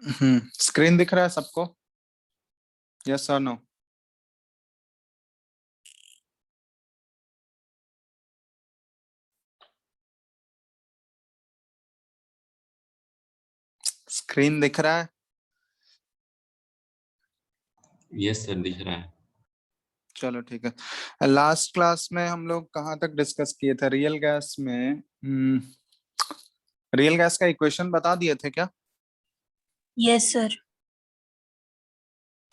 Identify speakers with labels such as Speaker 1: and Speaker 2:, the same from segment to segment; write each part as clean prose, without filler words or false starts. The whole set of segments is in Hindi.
Speaker 1: स्क्रीन दिख रहा है सबको? यस और नो? स्क्रीन दिख रहा है?
Speaker 2: यस सर, दिख रहा है।
Speaker 1: चलो ठीक है। लास्ट क्लास में हम लोग कहाँ तक डिस्कस किए थे रियल गैस में? रियल गैस का इक्वेशन बता दिए थे क्या?
Speaker 3: Yes sir.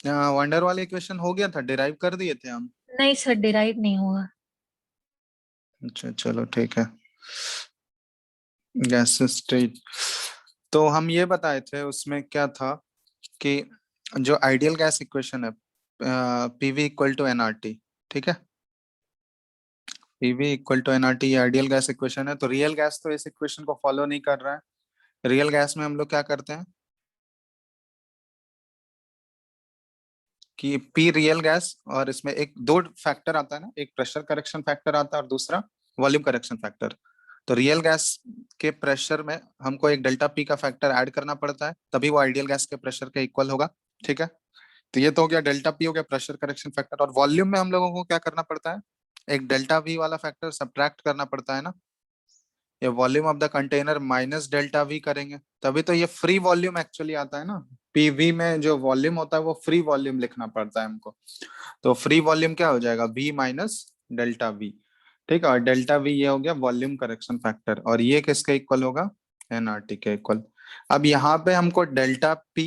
Speaker 1: वंडर वाले इक्वेशन हो गया था, डिराइव कर दिए थे हम?
Speaker 3: नहीं सर, डिराइव नहीं हुआ।
Speaker 1: अच्छा चलो ठीक है। गैस स्टेट, तो हम ये बताए थे उसमें क्या था कि जो आइडियल गैस इक्वेशन है पीवी इक्वल टू एनआरटी, ठीक है? पीवी इक्वल टू एनआरटी ये आइडियल गैस इक्वेशन है। तो रियल गैस तो इस इक्वेशन को फॉलो नहीं कर रहा है। रियल गैस में हम लोग क्या करते हैं कि पी रियल गैस, और इसमें एक दो फैक्टर आता है ना, एक प्रेशर करेक्शन फैक्टर आता है और दूसरा वॉल्यूम करेक्शन फैक्टर। तो रियल गैस के प्रेशर में हमको एक डेल्टा पी का फैक्टर ऐड करना पड़ता है, तभी वो आइडियल गैस के प्रेशर के इक्वल होगा, ठीक है? तो ये तो हो गया डेल्टा पी, हो गया प्रेशर करेक्शन फैक्टर। और वॉल्यूम में हम लोगों को क्या करना पड़ता है, एक डेल्टा वी वाला फैक्टर सब्ट्रैक्ट करना पड़ता है ना, ये volume of the container minus delta we करेंगे, तभी तो ये फ्री वॉल्यूम एक्चुअली आता है ना। पीवी में जो वॉल्यूम होता है वो फ्री वॉल्यूम लिखना पड़ता है हमको। तो फ्री वॉल्यूम क्या हो जाएगा, वी माइनस डेल्टा वी, ठीक है? और डेल्टा वी ये हो गया वॉल्यूम करेक्शन फैक्टर, और ये किसके इक्वल होगा, एनआरटी के इक्वल। अब यहाँ पे हमको delta p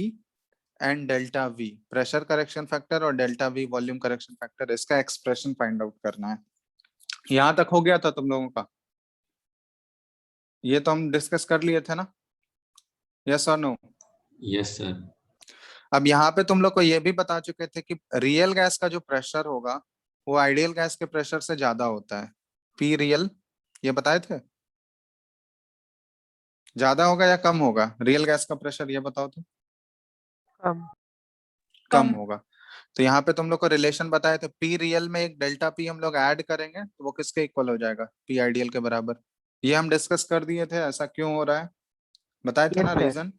Speaker 1: and delta v pressure correction factor और delta v volume correction factor, इसका एक्सप्रेशन फाइंड आउट करना है। यहाँ तक हो गया था तुम लोगों का? ये तो हम डिस्कस कर लिए थे ना? यस और नो?
Speaker 2: Yes sir.
Speaker 1: अब यहाँ पे तुम लोग को ये भी बता चुके थे कि रियल गैस का जो प्रेशर होगा वो आइडियल गैस के प्रेशर से ज्यादा होता है। पी रियल, ये बताए थे? ज्यादा होगा या कम होगा रियल गैस का प्रेशर, ये बताओ तो।
Speaker 4: कम।
Speaker 1: कम होगा। तो यहाँ पे तुम लोग को रिलेशन बताए थे, पी रियल में एक डेल्टा पी हम लोग ऐड करेंगे तो वो किसके इक्वल हो जाएगा, पी आइडियल के बराबर। ये हम डिस्कस कर दिए थे, ऐसा क्यों हो रहा है बताए थे ना
Speaker 4: Yes, sir.
Speaker 1: रीजन?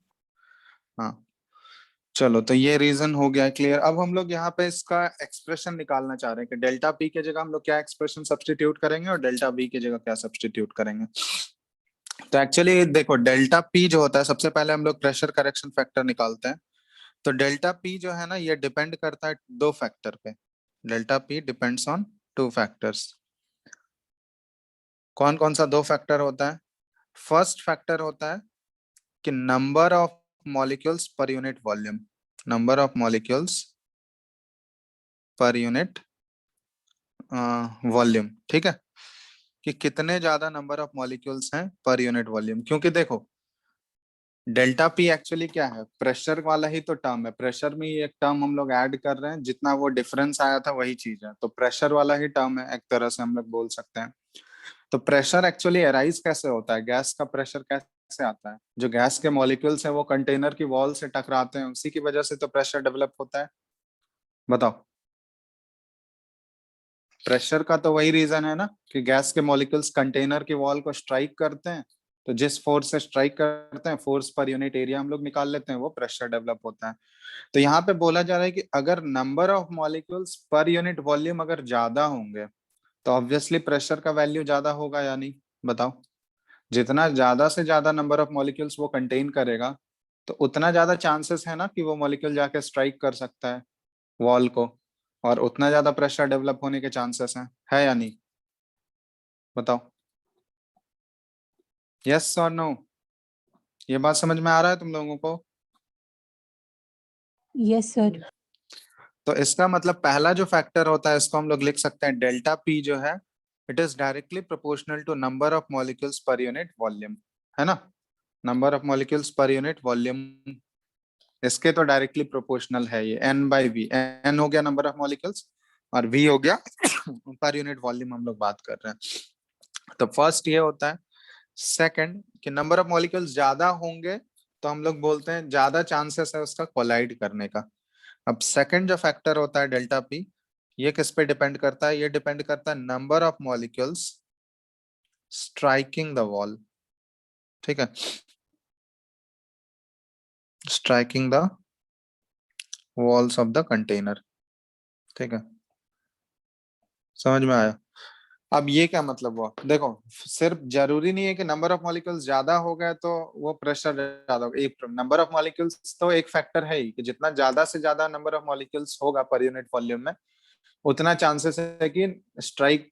Speaker 1: हाँ चलो, तो ये रीजन हो गया क्लियर। अब हम लोग यहाँ पे इसका एक्सप्रेशन निकालना चाह रहे हैं कि डेल्टा पी के जगह हम लोग क्या एक्सप्रेशन सब्स्टिट्यूट करेंगे और डेल्टा वी की जगह क्या सब्स्टिट्यूट करेंगे। तो एक्चुअली देखो, डेल्टा पी जो होता है, सबसे पहले हम लोग प्रेशर करेक्शन फैक्टर निकालते हैं। तो डेल्टा पी जो है ना, ये डिपेंड करता है दो फैक्टर पे। Delta P depends on two factors. कौन कौन सा दो फैक्टर होता है? फर्स्ट फैक्टर होता है कि number of molecules per unit volume, number of molecules per unit volume, ठीक है? कि कितने ज्यादा नंबर ऑफ मॉलिक्यूल्स हैं पर यूनिट वॉल्यूम। क्योंकि देखो, डेल्टा पी एक्चुअली क्या है, प्रेशर वाला ही तो टर्म है। प्रेशर में ही एक टर्म हम लोग ऐड कर रहे हैं, जितना वो डिफरेंस आया था वही चीज है, तो प्रेशर वाला ही टर्म है, एक तरह से हम लोग बोल सकते हैं। तो प्रेशर एक्चुअली अराइज कैसे होता है, गैस का प्रेशर कैसे आता है? जो गैस के मॉलिक्यूल्स हैं वो कंटेनर की वॉल से टकराते हैं, उसी की वजह से तो प्रेशर डेवलप होता है। बताओ, प्रेशर का तो वही रीजन है ना कि गैस के मॉलिक्यूल्स कंटेनर की वॉल को स्ट्राइक करते हैं, तो जिस फोर्स से स्ट्राइक करते हैं, फोर्स पर यूनिट एरिया हम लोग निकाल लेते हैं, वो प्रेशर डेवलप होता है। तो यहाँ पे बोला जा रहा है कि अगर number of molecules per unit volume अगर ज्यादा होंगे तो ऑब्वियसली प्रेशर का वैल्यू ज्यादा होगा या नहीं, बताओ? जितना ज्यादा से ज्यादा नंबर ऑफ मॉलिक्यूल्स वो कंटेन करेगा, तो उतना ज्यादा चांसेस है ना कि वो मॉलिक्यूल जाके स्ट्राइक कर सकता है वॉल को, और उतना ज्यादा प्रेशर डेवलप होने के चांसेस हैं, है या नहीं? बताओ, यस और नो? ये बात समझ में आ रहा है तुम लोगों को?
Speaker 3: Yes sir.
Speaker 1: तो इसका मतलब पहला जो फैक्टर होता है इसको हम लोग लिख सकते हैं, डेल्टा पी जो है it is directly proportional to number of molecules per unit volume, है ना? Number of molecules per unit volume, इसके तो डायरेक्टली प्रोपोर्शनल है ये, एन बाई वी। एन हो गया नंबर ऑफ मॉलिक्यूल्स और वी हो गया पर यूनिट वॉल्यूम हम लोग बात कर रहे हैं। तो फर्स्ट ये होता है। सेकंड कि नंबर ऑफ मॉलिक्यूल्स ज्यादा होंगे तो हम लोग बोलते हैं ज्यादा चांसेस है उसका कोलाइड करने का। अब सेकंड जो फैक्टर होता है डेल्टा पी, ये किस पे डिपेंड करता है, ये डिपेंड करता है number of molecules striking the wall, ठीक है? Striking the walls of the container. ठीक है, समझ में आया? अब ये क्या मतलब हुआ? देखो, सिर्फ जरूरी नहीं है कि नंबर ऑफ मॉलिक्यूल्स ज्यादा हो गए तो वो प्रेशर ज्यादा होगा। एक नंबर ऑफ मॉलिक्यूल्स तो एक फैक्टर है ही कि जितना ज्यादा से ज्यादा नंबर ऑफ मॉलिक्यूल्स होगा पर यूनिट वॉल्यूम में, उतना चांसेस है कि स्ट्राइक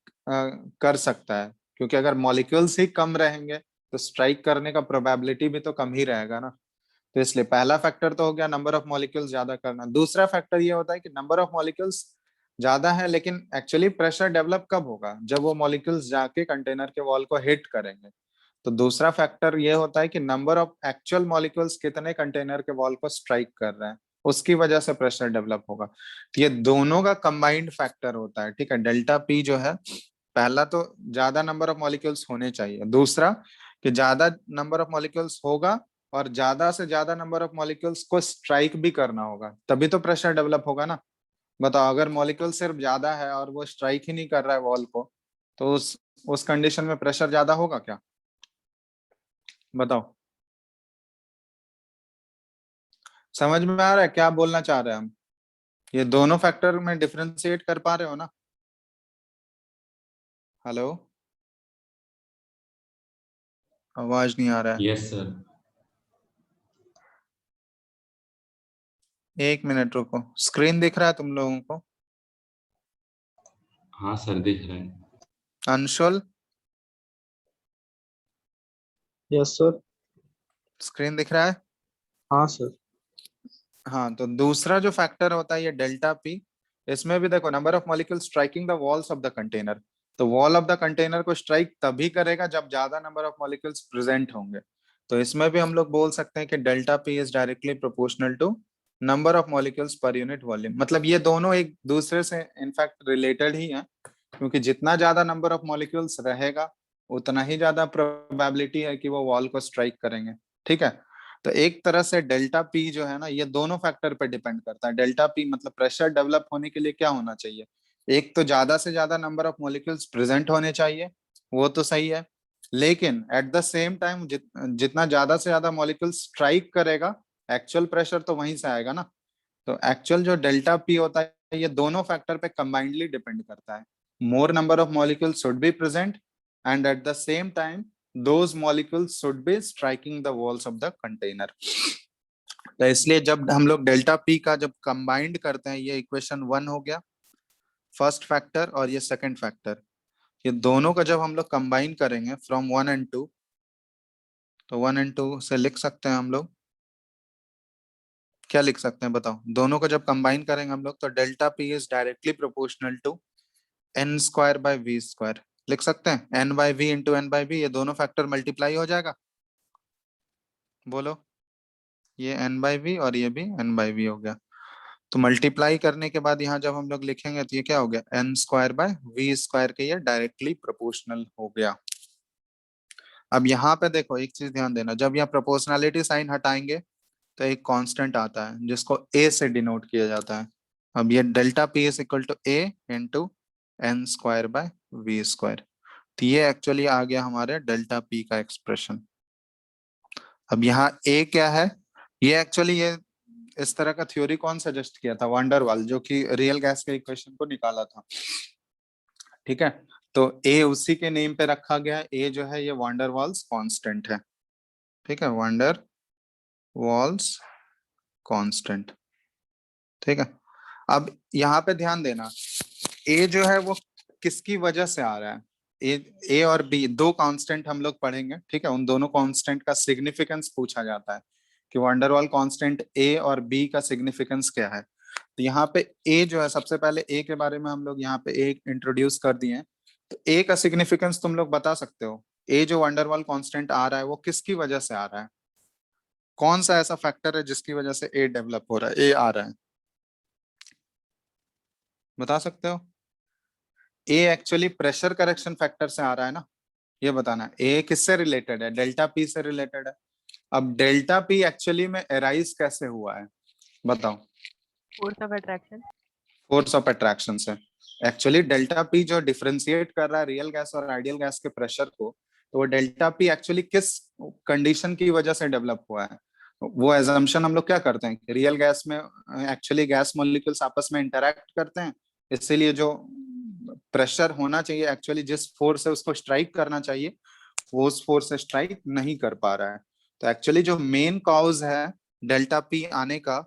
Speaker 1: कर सकता है। क्योंकि अगर मॉलिक्यूल्स ही कम रहेंगे तो स्ट्राइक करने का प्रोबेबिलिटी भी तो कम ही रहेगा ना। तो इसलिए पहला फैक्टर तो हो गया नंबर ऑफ मॉलिक्यूल्स ज्यादा करना। दूसरा फैक्टर ये होता है कि नंबर ऑफ मॉलिक्यूल्स ज्यादा है, लेकिन एक्चुअली प्रेशर डेवलप कब होगा? जब वो मॉलिक्यूल्स जाके कंटेनर के वॉल को हिट करेंगे। तो दूसरा फैक्टर ये होता है कि नंबर ऑफ एक्चुअल मॉलिक्यूल्स कितने कंटेनर के वॉल को स्ट्राइक कर रहे हैं, उसकी वजह से प्रेशर डेवलप होगा। तो ये दोनों का कंबाइंड फैक्टर होता है। ठीक है, डेल्टा पी जो है, पहला तो ज्यादा नंबर ऑफ मॉलिक्यूल्स होने चाहिए, दूसरा कि ज्यादा नंबर ऑफ मॉलिक्यूल्स होगा और ज्यादा से ज्यादा नंबर ऑफ मॉलिक्यूल्स को स्ट्राइक भी करना होगा, तभी तो प्रेशर डेवलप होगा ना। बताओ, अगर मॉलिक्यूल सिर्फ ज्यादा है और वो स्ट्राइक ही नहीं कर रहा है वॉल को, तो उस कंडीशन में प्रेशर ज्यादा होगा क्या? बताओ, समझ में आ रहा है क्या बोलना चाह रहे हैं हम? ये दोनों फैक्टर में डिफरेंशिएट कर पा रहे हो ना? हेलो, आवाज नहीं आ रहा है।
Speaker 2: Yes sir.
Speaker 1: एक मिनट रुको, स्क्रीन दिख रहा है तुम लोगों को?
Speaker 2: हाँ सर, दिख रहा है।
Speaker 1: Anshul,
Speaker 4: yes sir.
Speaker 1: स्क्रीन दिख रहा है?
Speaker 4: हाँ सर।
Speaker 1: हाँ, तो दूसरा जो फैक्टर होता है ये डेल्टा पी। इसमें भी देखो, number of molecule striking the walls of the container. तो वॉल ऑफ द कंटेनर को स्ट्राइक तभी करेगा जब ज्यादा नंबर ऑफ मॉलिक्यूल्स प्रेजेंट होंगे। तो इसमें भी हम लोग बोल सकते हैं कि delta P is directly proportional to number of molecules per unit volume. मतलब ये दोनों एक दूसरे से इनफैक्ट रिलेटेड ही हैं, क्योंकि जितना ज्यादा नंबर ऑफ मॉलिक्यूल्स रहेगा उतना ही ज्यादा प्रोबेबिलिटी है कि वो वॉल को स्ट्राइक करेंगे। ठीक है, तो एक तरह से डेल्टा पी जो है ना, ये दोनों फैक्टर पे डिपेंड करता है। डेल्टा पी मतलब प्रेशर डेवलप होने के लिए क्या होना चाहिए? एक तो ज्यादा से ज्यादा नंबर ऑफ मॉलिक्यूल्स प्रेजेंट होने चाहिए, वो तो सही है। लेकिन एट द सेम टाइम जितना ज्यादा से ज्यादा मॉलिक्यूल स्ट्राइक करेगा, एक्चुअल प्रेशर तो वहीं से आएगा ना। तो एक्चुअल जो डेल्टा पी होता है, ये दोनों फैक्टर पे कंबाइंडली डिपेंड करता है। मोर number of molecules should be present and at the same time those molecules should be striking the walls of the container। तो इसलिए जब हम लोग डेल्टा पी का जब कंबाइंड करते हैं, ये इक्वेशन 1 हो गया फर्स्ट फैक्टर, और ये सेकंड फैक्टर, ये दोनों का जब हम लोग कंबाइन करेंगे फ्रॉम 1 and 2, तो 1 and 2 से लिख सकते हैं हम लोग, क्या लिख सकते हैं बताओ? दोनों को जब कंबाइन करेंगे हम लोग, तो delta P is directly proportional to N square by V square. लिख सकते हैं N by V into N by V, ये दोनों फैक्टर मल्टीप्लाई हो जाएगा। बोलो, ये एन बाई वी और ये भी एन बाई वी हो गया। तो मल्टीप्लाई करने के बाद यहाँ जब हम लोग लिखेंगे तो ये क्या हो गया? N square by V square के ये डायरेक्टली प्रोपोर्शनल हो गया। अब यहाँ पे देखो, एक चीज ध्यान देना, जब यहाँ प्रोपोर्शनलिटी साइन हटाएंगे तो एक कांस्टेंट आता है जिसको ए से डिनोट किया जाता है। अब ये delta P is equal to A into N square by V square. तो ये एक्चुअली आ गया हमारे डेल्टा पी का एक्सप्रेशन। अब यहाँ ए क्या है? ये एक्चुअली ये इस तरह का थ्योरी कौन सजेस्ट किया था? वांडरवाल, जो कि रियल गैस के इक्वेशन को निकाला था। ठीक है, तो ए उसी के नेम पे रखा गया है। ए जो है ये वांडरवाल्स कांस्टेंट है। ठीक है, वांडरवाल्स कांस्टेंट। ठीक है, अब यहाँ पे ध्यान देना, ए जो है वो किसकी वजह से आ रहा है? ए और बी दो कांस्टेंट हम लोग पढ़ेंगे। ठीक है, उन दोनों कांस्टेंट का सिग्निफिकेंस पूछा जाता है कि वंडरवाल कांस्टेंट ए और बी का सिग्निफिकेंस क्या है। तो यहाँ पे ए जो है, सबसे पहले ए के बारे में हम लोग यहाँ पे ए इंट्रोड्यूस कर दिए हैं। तो ए का सिग्निफिकेंस तुम लोग बता सकते हो? ए जो वंडरवाल कांस्टेंट आ रहा है वो किसकी वजह से आ रहा है? कौन सा ऐसा फैक्टर है जिसकी वजह से ए डेवलप हो रहा है, ए आ रहा है? बता सकते हो? ए एक्चुअली प्रेशर करेक्शन फैक्टर से आ रहा है ना, ये बताना। ए किससे रिलेटेड है? डेल्टा पी से रिलेटेड है। अब डेल्टा पी एक्चुअली में एराइज कैसे हुआ है बताओ?
Speaker 5: Force of attraction.
Speaker 1: Force of attraction से। एक्चुअली डेल्टा पी जो डिफरेंशिएट कर रहा है रियल गैस और आइडियल गैस के प्रेशर को, तो वो डेल्टा पी एक्चुअली किस कंडीशन की वजह से डेवलप हुआ है? वो एजम्पशन हम लोग क्या करते हैं, रियल गैस में एक्चुअली गैस मॉलिक्यूल्स आपस में इंटरेक्ट करते हैं, इसीलिए जो प्रेशर होना चाहिए एक्चुअली जिस फोर्स से उसको स्ट्राइक करना चाहिए वो उस फोर्स से स्ट्राइक नहीं कर पा रहा है। तो एक्चुअली जो मेन कॉज है डेल्टा पी आने का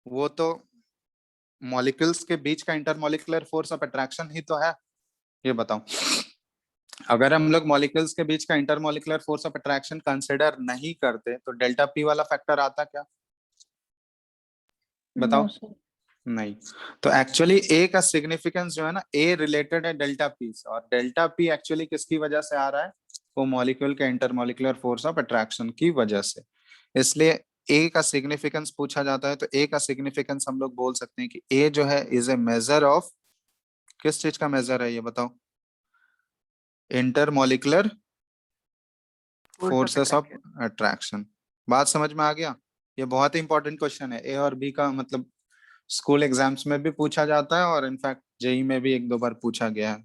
Speaker 1: वो तो मॉलिक्यूल्स के बीच का इंटरमॉलिक्यूलर फोर्स ऑफ अट्रैक्शन ही तो है। ये बताओ, अगर हम लोग मॉलिक्यूल्स के बीच का intermolecular force of attraction consider नहीं करते तो डेल्टा पी वाला फैक्टर आता क्या, बताओ?
Speaker 3: No sir.
Speaker 1: नहीं। तो एक्चुअली ए का सिग्निफिकेंस जो है ना, ए रिलेटेड है डेल्टा पी से, और डेल्टा पी एक्चुअली किसकी वजह से आ रहा है, वो मॉलिक्यूल के इंटरमॉलिक्यूलर फोर्स ऑफ अट्रैक्शन की वजह से। इसलिए ए का सिग्निफिकेंस पूछा जाता है तो ए का सिग्निफिकेंस हम लोग बोल सकते हैं कि ए जो है इज ए मेजर ऑफ, किस चीज का मेजर है ये बताओ, intermolecular
Speaker 5: Force of
Speaker 1: forces of
Speaker 5: attraction.
Speaker 1: Attraction. बात समझ में आ गया? ये बहुत ही इंपॉर्टेंट क्वेश्चन है, ए और बी का मतलब स्कूल एग्जाम्स में भी पूछा जाता है और इनफैक्ट जेई में भी एक दो बार पूछा गया है।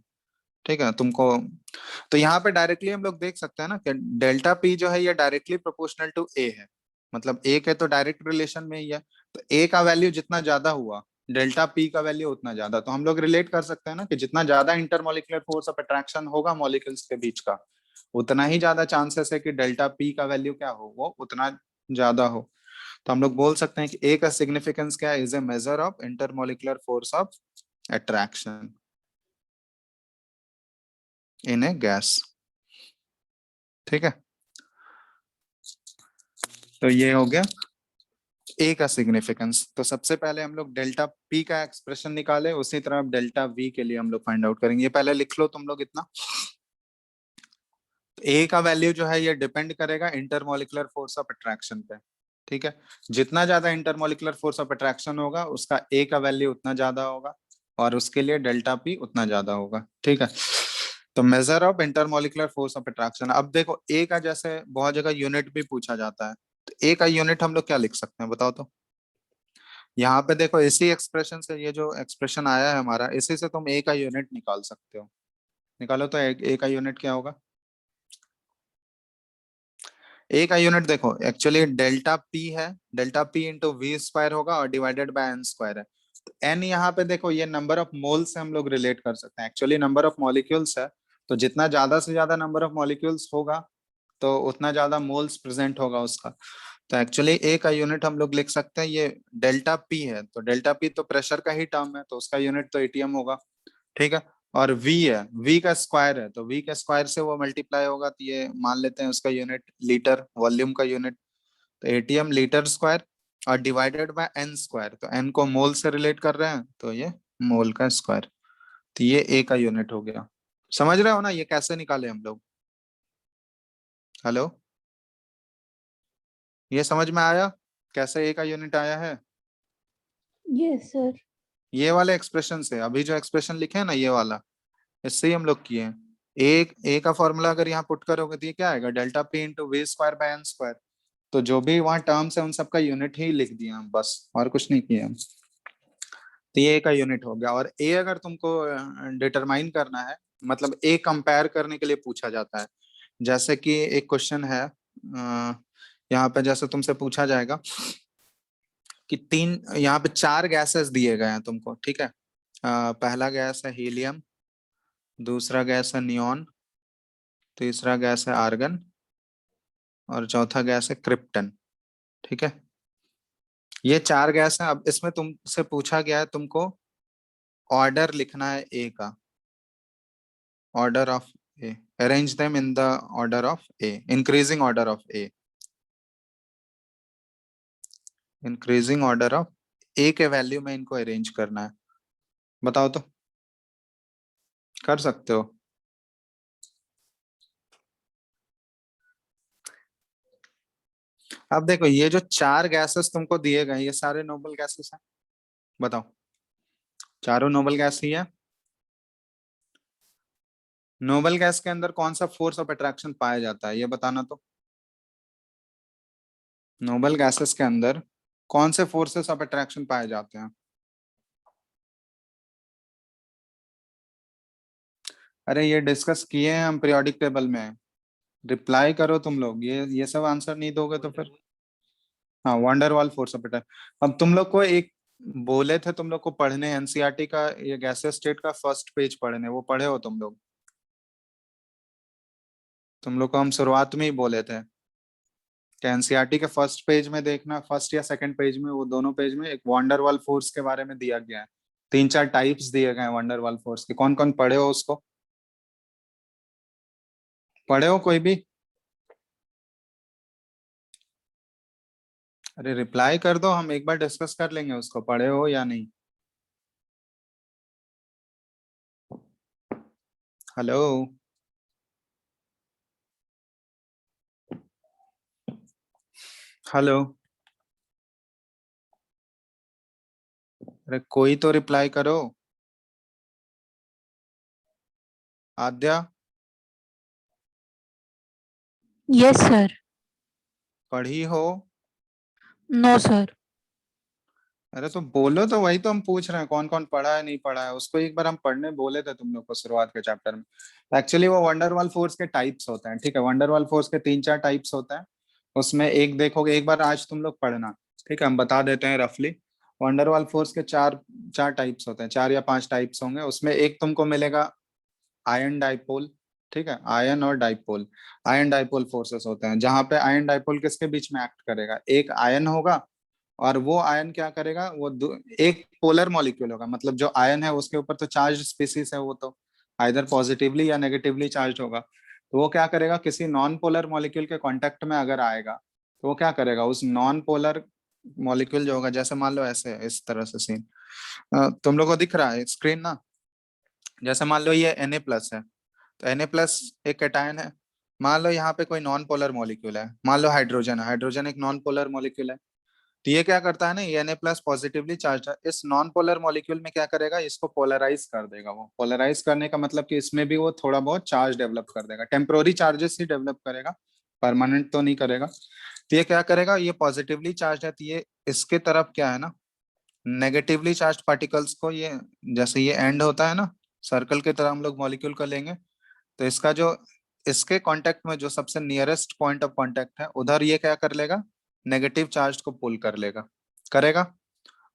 Speaker 1: ठीक है तुमको, तो यहाँ पे डायरेक्टली हम लोग देख सकते हैं ना कि डेल्टा पी जो है ये डायरेक्टली प्रोपोर्शनल टू ए है, मतलब ए के तो डायरेक्ट रिलेशन में ही है, तो ए का वैल्यू जितना ज्यादा हुआ डेल्टा पी का वैल्यू उतना ज्यादा, तो हम लोग रिलेट कर सकते हैं ना कि जितना ज्यादा इंटरमॉलिक्यूलर फोर्स ऑफ अट्रैक्शन होगा मॉलिक्यूल्स के बीच का उतना ही ज्यादा चांसेस है कि डेल्टा पी का वैल्यू क्या हो, वो उतना ज्यादा हो। तो हम लोग बोल सकते हैं कि ए का सिग्निफिकेंस क्या है, is a measure of intermolecular force of attraction in A gas. ठीक है, तो ये हो गया ए का सिग्निफिकेंस। तो सबसे पहले हम लोग डेल्टा पी का एक्सप्रेशन निकाले, उसी तरह डेल्टा वी के लिए हम लोग फाइंड आउट करेंगे। ये पहले लिख लो तुम लोग इतना, ए का वैल्यू जो है ये डिपेंड करेगा इंटरमॉलिक्यूलर फोर्स ऑफ अट्रैक्शन पे। ठीक है, जितना ज्यादा इंटरमॉलिक्यूलर फोर्स ऑफ अट्रैक्शन होगा उसका ए का वैल्यू उतना ज्यादा होगा और उसके लिए डेल्टा पी उतना ज्यादा होगा। ठीक है, तो measure of intermolecular force of attraction. अब देखो ए का जैसे बहुत जगह यूनिट भी पूछा जाता है, तो ए का यूनिट हम लोग क्या लिख सकते हैं बताओ तो? यहाँ पे देखो इसी एक्सप्रेशन से, ये जो एक्सप्रेशन आया है हमारा, इसी से तुम ए का यूनिट निकाल सकते हो। निकालो तो ए का यूनिट क्या होगा? ए का यूनिट देखो एक्चुअली डेल्टा पी है, delta P into V square होगा और डिवाइडेड बाय एन स्क्वायर है। तो एन यहाँ पे देखो ये नंबर ऑफ मोल्स से हम लोग रिलेट कर सकते हैं, एक्चुअली नंबर ऑफ मॉलिक्यूल्स है, तो जितना ज्यादा से ज्यादा नंबर ऑफ मॉलिक्यूल्स होगा तो उतना ज्यादा मोल्स प्रेजेंट होगा उसका। तो एक्चुअली ए का यूनिट हम लोग लिख सकते हैं, ये डेल्टा पी है तो डेल्टा पी तो प्रेशर का ही टर्म है तो उसका यूनिट तो एटीएम होगा। ठीक है, और v है, v का स्क्वायर है तो v के स्क्वायर से वो मल्टीप्लाई होगा, तो ये मान लेते हैं उसका यूनिट लीटर, वॉल्यूम का यूनिट, तो एटीएम लीटर स्क्वायर और डिवाइडेड बाय एन स्क्वायर, तो एन को मोल से रिलेट कर रहे हैं तो ये मोल का स्क्वायर, तो ये ए का यूनिट हो गया। समझ रहे हो ना ये कैसे निकाले हम लोग? हेलो, ये समझ में आया कैसे ए का यूनिट आया है?
Speaker 3: Yes sir.
Speaker 1: ये वाले एक्सप्रेशन से, अभी जो एक्सप्रेशन लिखे हैं ना ये वाला, इससे ही हम लोग किए हैं। ए का फॉर्मूला अगर यहाँ पुट करोगे तो ये क्या आएगा, delta P into V square by N square, तो जो भी वहाँ टर्म्स है उन सबका यूनिट ही लिख दिया हम, बस और कुछ नहीं किया हम। तो ये ए का यूनिट हो गया। और ए अगर तुमको डिटरमाइन करना है, मतलब ए कंपेयर करने के लिए पूछा जाता है, जैसे कि एक क्वेश्चन है यहाँ पे, जैसे तुमसे पूछा जाएगा कि तीन, यहाँ पे चार गैसेस दिए गए हैं तुमको, ठीक है? पहला गैस है हीलियम, दूसरा गैस है नियॉन, तीसरा गैस है आर्गन और चौथा गैस है क्रिप्टन। ठीक है, ये चार गैस है। अब इसमें तुमसे पूछा गया है तुमको ऑर्डर लिखना है ए का, order of a, arrange them in the order of a, increasing order of a, increasing order of a के वैल्यू में इनको अरेंज करना है। बताओ तो, कर सकते हो? अब देखो ये जो चार गैसेस तुमको दिए गए ये सारे नोबल गैसेस हैं, बताओ चारों नोबल गैस ही है। नोबल गैस के अंदर कौन सा फोर्स ऑफ अट्रैक्शन पाया जाता है ये बताना तो? नोबल गैसेस के अंदर कौन से फोर्सेस ऑफ अट्रैक्शन पाए जाते हैं? अरे ये डिस्कस किए हैं हम पीरियोडिक टेबल में, रिप्लाई करो तुम लोग, ये सब आंसर नहीं दोगे तो फिर। हाँ, वंडरवाल फोर्स ऑफ एटम। अब तुम लोग को एक बोले थे तुम लोग को पढ़ने एनसीईआरटी का ये गैसियस स्टेट का फर्स्ट पेज पढ़ने, वो पढ़े हो तुम लोग? तुम लोग को हम शुरुआत में ही बोले थे कि एनसीईआरटी के फर्स्ट पेज में देखना, फर्स्ट या सेकंड पेज में, वो दोनों पेज में एक वंडरवाल फोर्स के बारे में दिया गया है। 3-4 टाइप्स दिए गए हैं वंडरवाल फोर्स के। कौन कौन पढ़े हो उसको? पढ़े हो कोई भी? अरे रिप्लाई कर दो, हम एक बार डिस्कस कर लेंगे उसको, पढ़े हो या नहीं। हेलो, हेलो, अरे कोई तो रिप्लाई करो। आद्या,
Speaker 3: Yes, sir.
Speaker 1: पढ़ी हो?
Speaker 3: No, sir.
Speaker 1: अरे तो बोलो, तो वही तो हम पूछ रहे हैं, कौन कौन पढ़ा है नहीं पढ़ा है उसको। एक बार हम पढ़ने बोले थे तुम लोग को शुरुआत के चैप्टर में। एक्चुअली वो वंडरवाल फोर्स के टाइप्स होते हैं, ठीक है। वंडरवाल फोर्स के 3-4 टाइप्स होते हैं। उसमें एक देखोगे, एक बार आज तुम लोग पढ़ना, ठीक है, हम बता देते हैं रफली। वंडरवाल फोर्स के चार चार टाइप्स होते हैं, 4 या 5 टाइप्स होंगे। उसमें एक तुमको मिलेगा आयन डाइपोल, ठीक है, आयन और डाइपोल। आयन डाइपोल फोर्सेस होते हैं, जहां पे आयन डाइपोल किसके बीच में एक्ट करेगा, एक आयन होगा और वो आयन क्या करेगा, वो एक पोलर मॉलिक्यूल होगा, मतलब जो आयन है उसके ऊपर तो चार्ज स्पीसीज है, वो तो आइदर पॉजिटिवली या नेगेटिवली चार्ज होगा। तो वो क्या करेगा, किसी नॉन पोलर मॉलिक्यूल के कांटेक्ट में अगर आएगा तो वो क्या करेगा, उस नॉन पोलर मॉलिक्यूल जो होगा, जैसे मान लो ऐसे इस तरह से सीन तुम लोग को दिख रहा है स्क्रीन ना। जैसे मान लो ये Na+ है, तो Na+ एक कैटायन है। मान लो यहाँ पे कोई नॉन पोलर मॉलिक्यूल है, मान लो हाइड्रोजन है, हाइड्रोजन एक नॉन पोलर मॉलिक्यूल है। तो ये क्या करता है ना, ये Na+ पॉजिटिवली चार्ज है, इस नॉन पोलर मॉलिक्यूल में क्या करेगा, इसको पोलराइज कर देगा। वो पोलराइज करने का मतलब कि इसमें भी वो थोड़ा बहुत चार्ज डेवलप कर देगा, टेम्पोररी चार्जेस ही डेवलप करेगा, परमानेंट तो नहीं करेगा। तो ये क्या करेगा, ये पॉजिटिवली चार्ज है, तो ये इसके तरफ क्या है ना, नेगेटिवली चार्ज पार्टिकल्स को, ये जैसे ये एंड होता है ना सर्कल की तरह हम लोग मॉलिक्यूल को लेंगे, तो इसका जो इसके कांटेक्ट में जो सबसे नियरेस्ट पॉइंट ऑफ कांटेक्ट है, उधर ये क्या कर लेगा, नेगेटिव चार्ज को पुल कर लेगा, करेगा।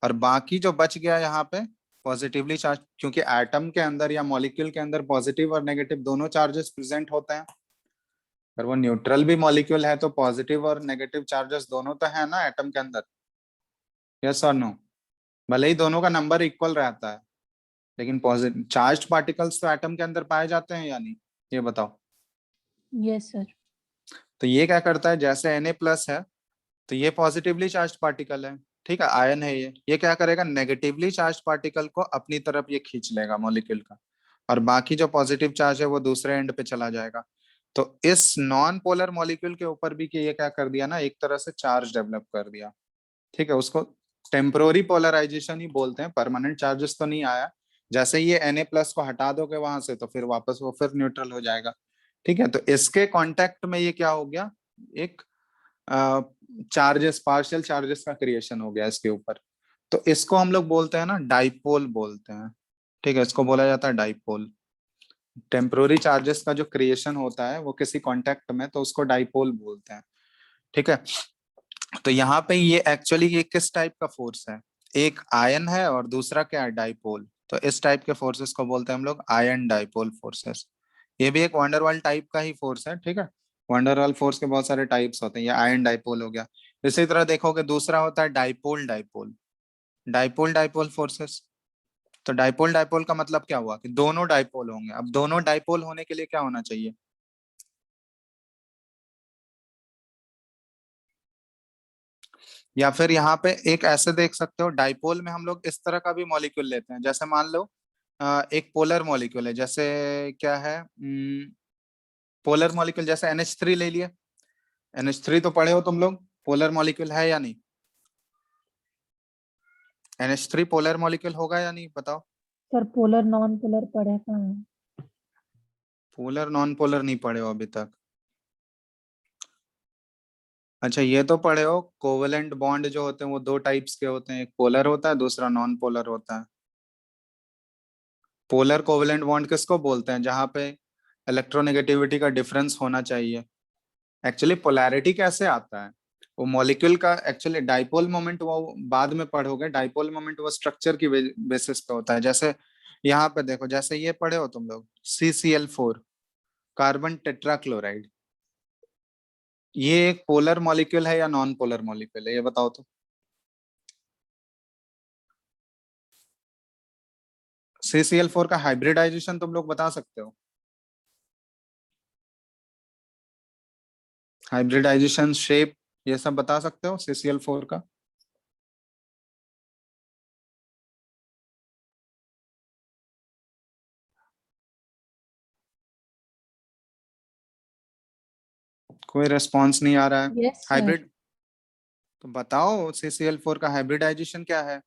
Speaker 1: और बाकी जो बच गया यहाँ पे पॉजिटिवली चार्ज, क्योंकि एटम के अंदर या मॉलिक्यूल के अंदर पॉजिटिव और नेगेटिव दोनों चार्जेस प्रेजेंट होते हैं। अगर वो न्यूट्रल भी मॉलिक्यूल है तो पॉजिटिव और नेगेटिव चार्जेस दोनों तो है ना एटम के अंदर, यस और नो। भले ही दोनों का नंबर इक्वल रहता है, लेकिन पॉजिटिव चार्ज पार्टिकल्स तो एटम के अंदर पाए जाते हैं या नहीं, ये बताओ।
Speaker 3: Yes, sir.
Speaker 1: तो ये क्या करता है, जैसे Na+ है तो ये पॉजिटिवली चार्ज पार्टिकल है, ठीक है, आयन है ये क्या करेगा, नेगेटिवली चार्ज पार्टिकल को अपनी तरफ ये खींच लेगा मॉलिक्यूल का, और बाकी जो पॉजिटिव चार्ज है वो दूसरे एंड पे चला जाएगा। तो इस नॉन पोलर मॉलिक्यूल के ऊपर भी कि ये क्या कर दिया ना, एक तरह से चार्ज डेवलप कर दिया, ठीक है। उसको टेम्पोररी पोलराइजेशन ही बोलते हैं, परमानेंट चार्जेस तो नहीं आया। जैसे ये Na+ को हटा दोगे वहां से तो फिर वापस वो फिर न्यूट्रल हो जाएगा, ठीक है। तो इसके कांटेक्ट में ये क्या हो गया, एक चार्जेस, पार्शियल चार्जेस का क्रिएशन हो गया इसके ऊपर। तो इसको हम लोग बोलते हैं ना डाइपोल बोलते हैं, ठीक है, इसको बोला जाता है डाइपोल। टेम्पोररी चार्जेस का जो क्रिएशन होता है वो किसी कांटेक्ट में, तो उसको डाइपोल बोलते हैं, ठीक है। तो यहाँ पे ये एक्चुअली ये किस टाइप का फोर्स है, एक आयन है और दूसरा क्या है, डाइपोल। तो इस टाइप के फोर्सेस को बोलते हैं हम लोग आयन डाइपोल फोर्सेस। ये भी एक वंडरवाल टाइप का ही फोर्स है, ठीक है। वंडरवाल फोर्स के बहुत सारे टाइप्स होते हैं, ये आयन डाइपोल हो गया। इसी तरह देखोगे दूसरा होता है dipole dipole, dipole dipole forces. तो डाइपोल डाइपोल का मतलब क्या हुआ कि दोनों डाइपोल होंगे। अब दोनों डाइपोल होने के लिए क्या होना चाहिए, या फिर यहाँ पे एक ऐसे देख सकते हो, डाइपोल में हम लोग इस तरह का भी मॉलिक्यूल लेते हैं, जैसे मान लो एक पोलर मॉलिक्यूल है, जैसे क्या है, पोलर मॉलिक्यूल जैसे NH3 ले लिए। NH3 तो पढ़े हो तुम लोग, पोलर मॉलिक्यूल है या नहीं, NH3 पोलर मॉलिक्यूल होगा या नहीं बताओ।
Speaker 3: सर पोलर नॉन पोलर पढ़े कहाँ है?
Speaker 1: पोलर नॉन पोलर नहीं पढ़े हो अभी तक? अच्छा, ये तो पढ़े हो कोवेलेंट बॉन्ड जो होते हैं वो 2 टाइप्स के होते हैं, एक पोलर होता है दूसरा नॉन पोलर होता है। पोलर कोवेलेंट बॉन्ड किसको बोलते हैं, जहां पे इलेक्ट्रोनेगेटिविटी का डिफरेंस होना चाहिए। एक्चुअली पोलैरिटी कैसे आता है, वो मॉलिक्यूल का एक्चुअली डाइपोल मोमेंट वो बाद में पढ़ोगे। डाइपोल मोमेंट वो स्ट्रक्चर की बेसिस पे होता है। जैसे यहाँ पे देखो, जैसे ये पढ़े हो तुम लोग CCl4 कार्बन टेट्राक्लोराइड, ये एक पोलर मॉलिक्यूल है या नॉन पोलर मॉलिक्यूल है, ये बताओ तो। CCl4 का हाइब्रिडाइजेशन तुम लोग बता सकते हो? हाइब्रिडाइजेशन, शेप, ये सब बता सकते हो CCl4 का? कोई रेस्पॉन्स नहीं आ रहा है।
Speaker 3: Yes, sir.
Speaker 1: हाइब्रिड तो बताओ, CCl4 का हाइब्रिडाइजेशन क्या है?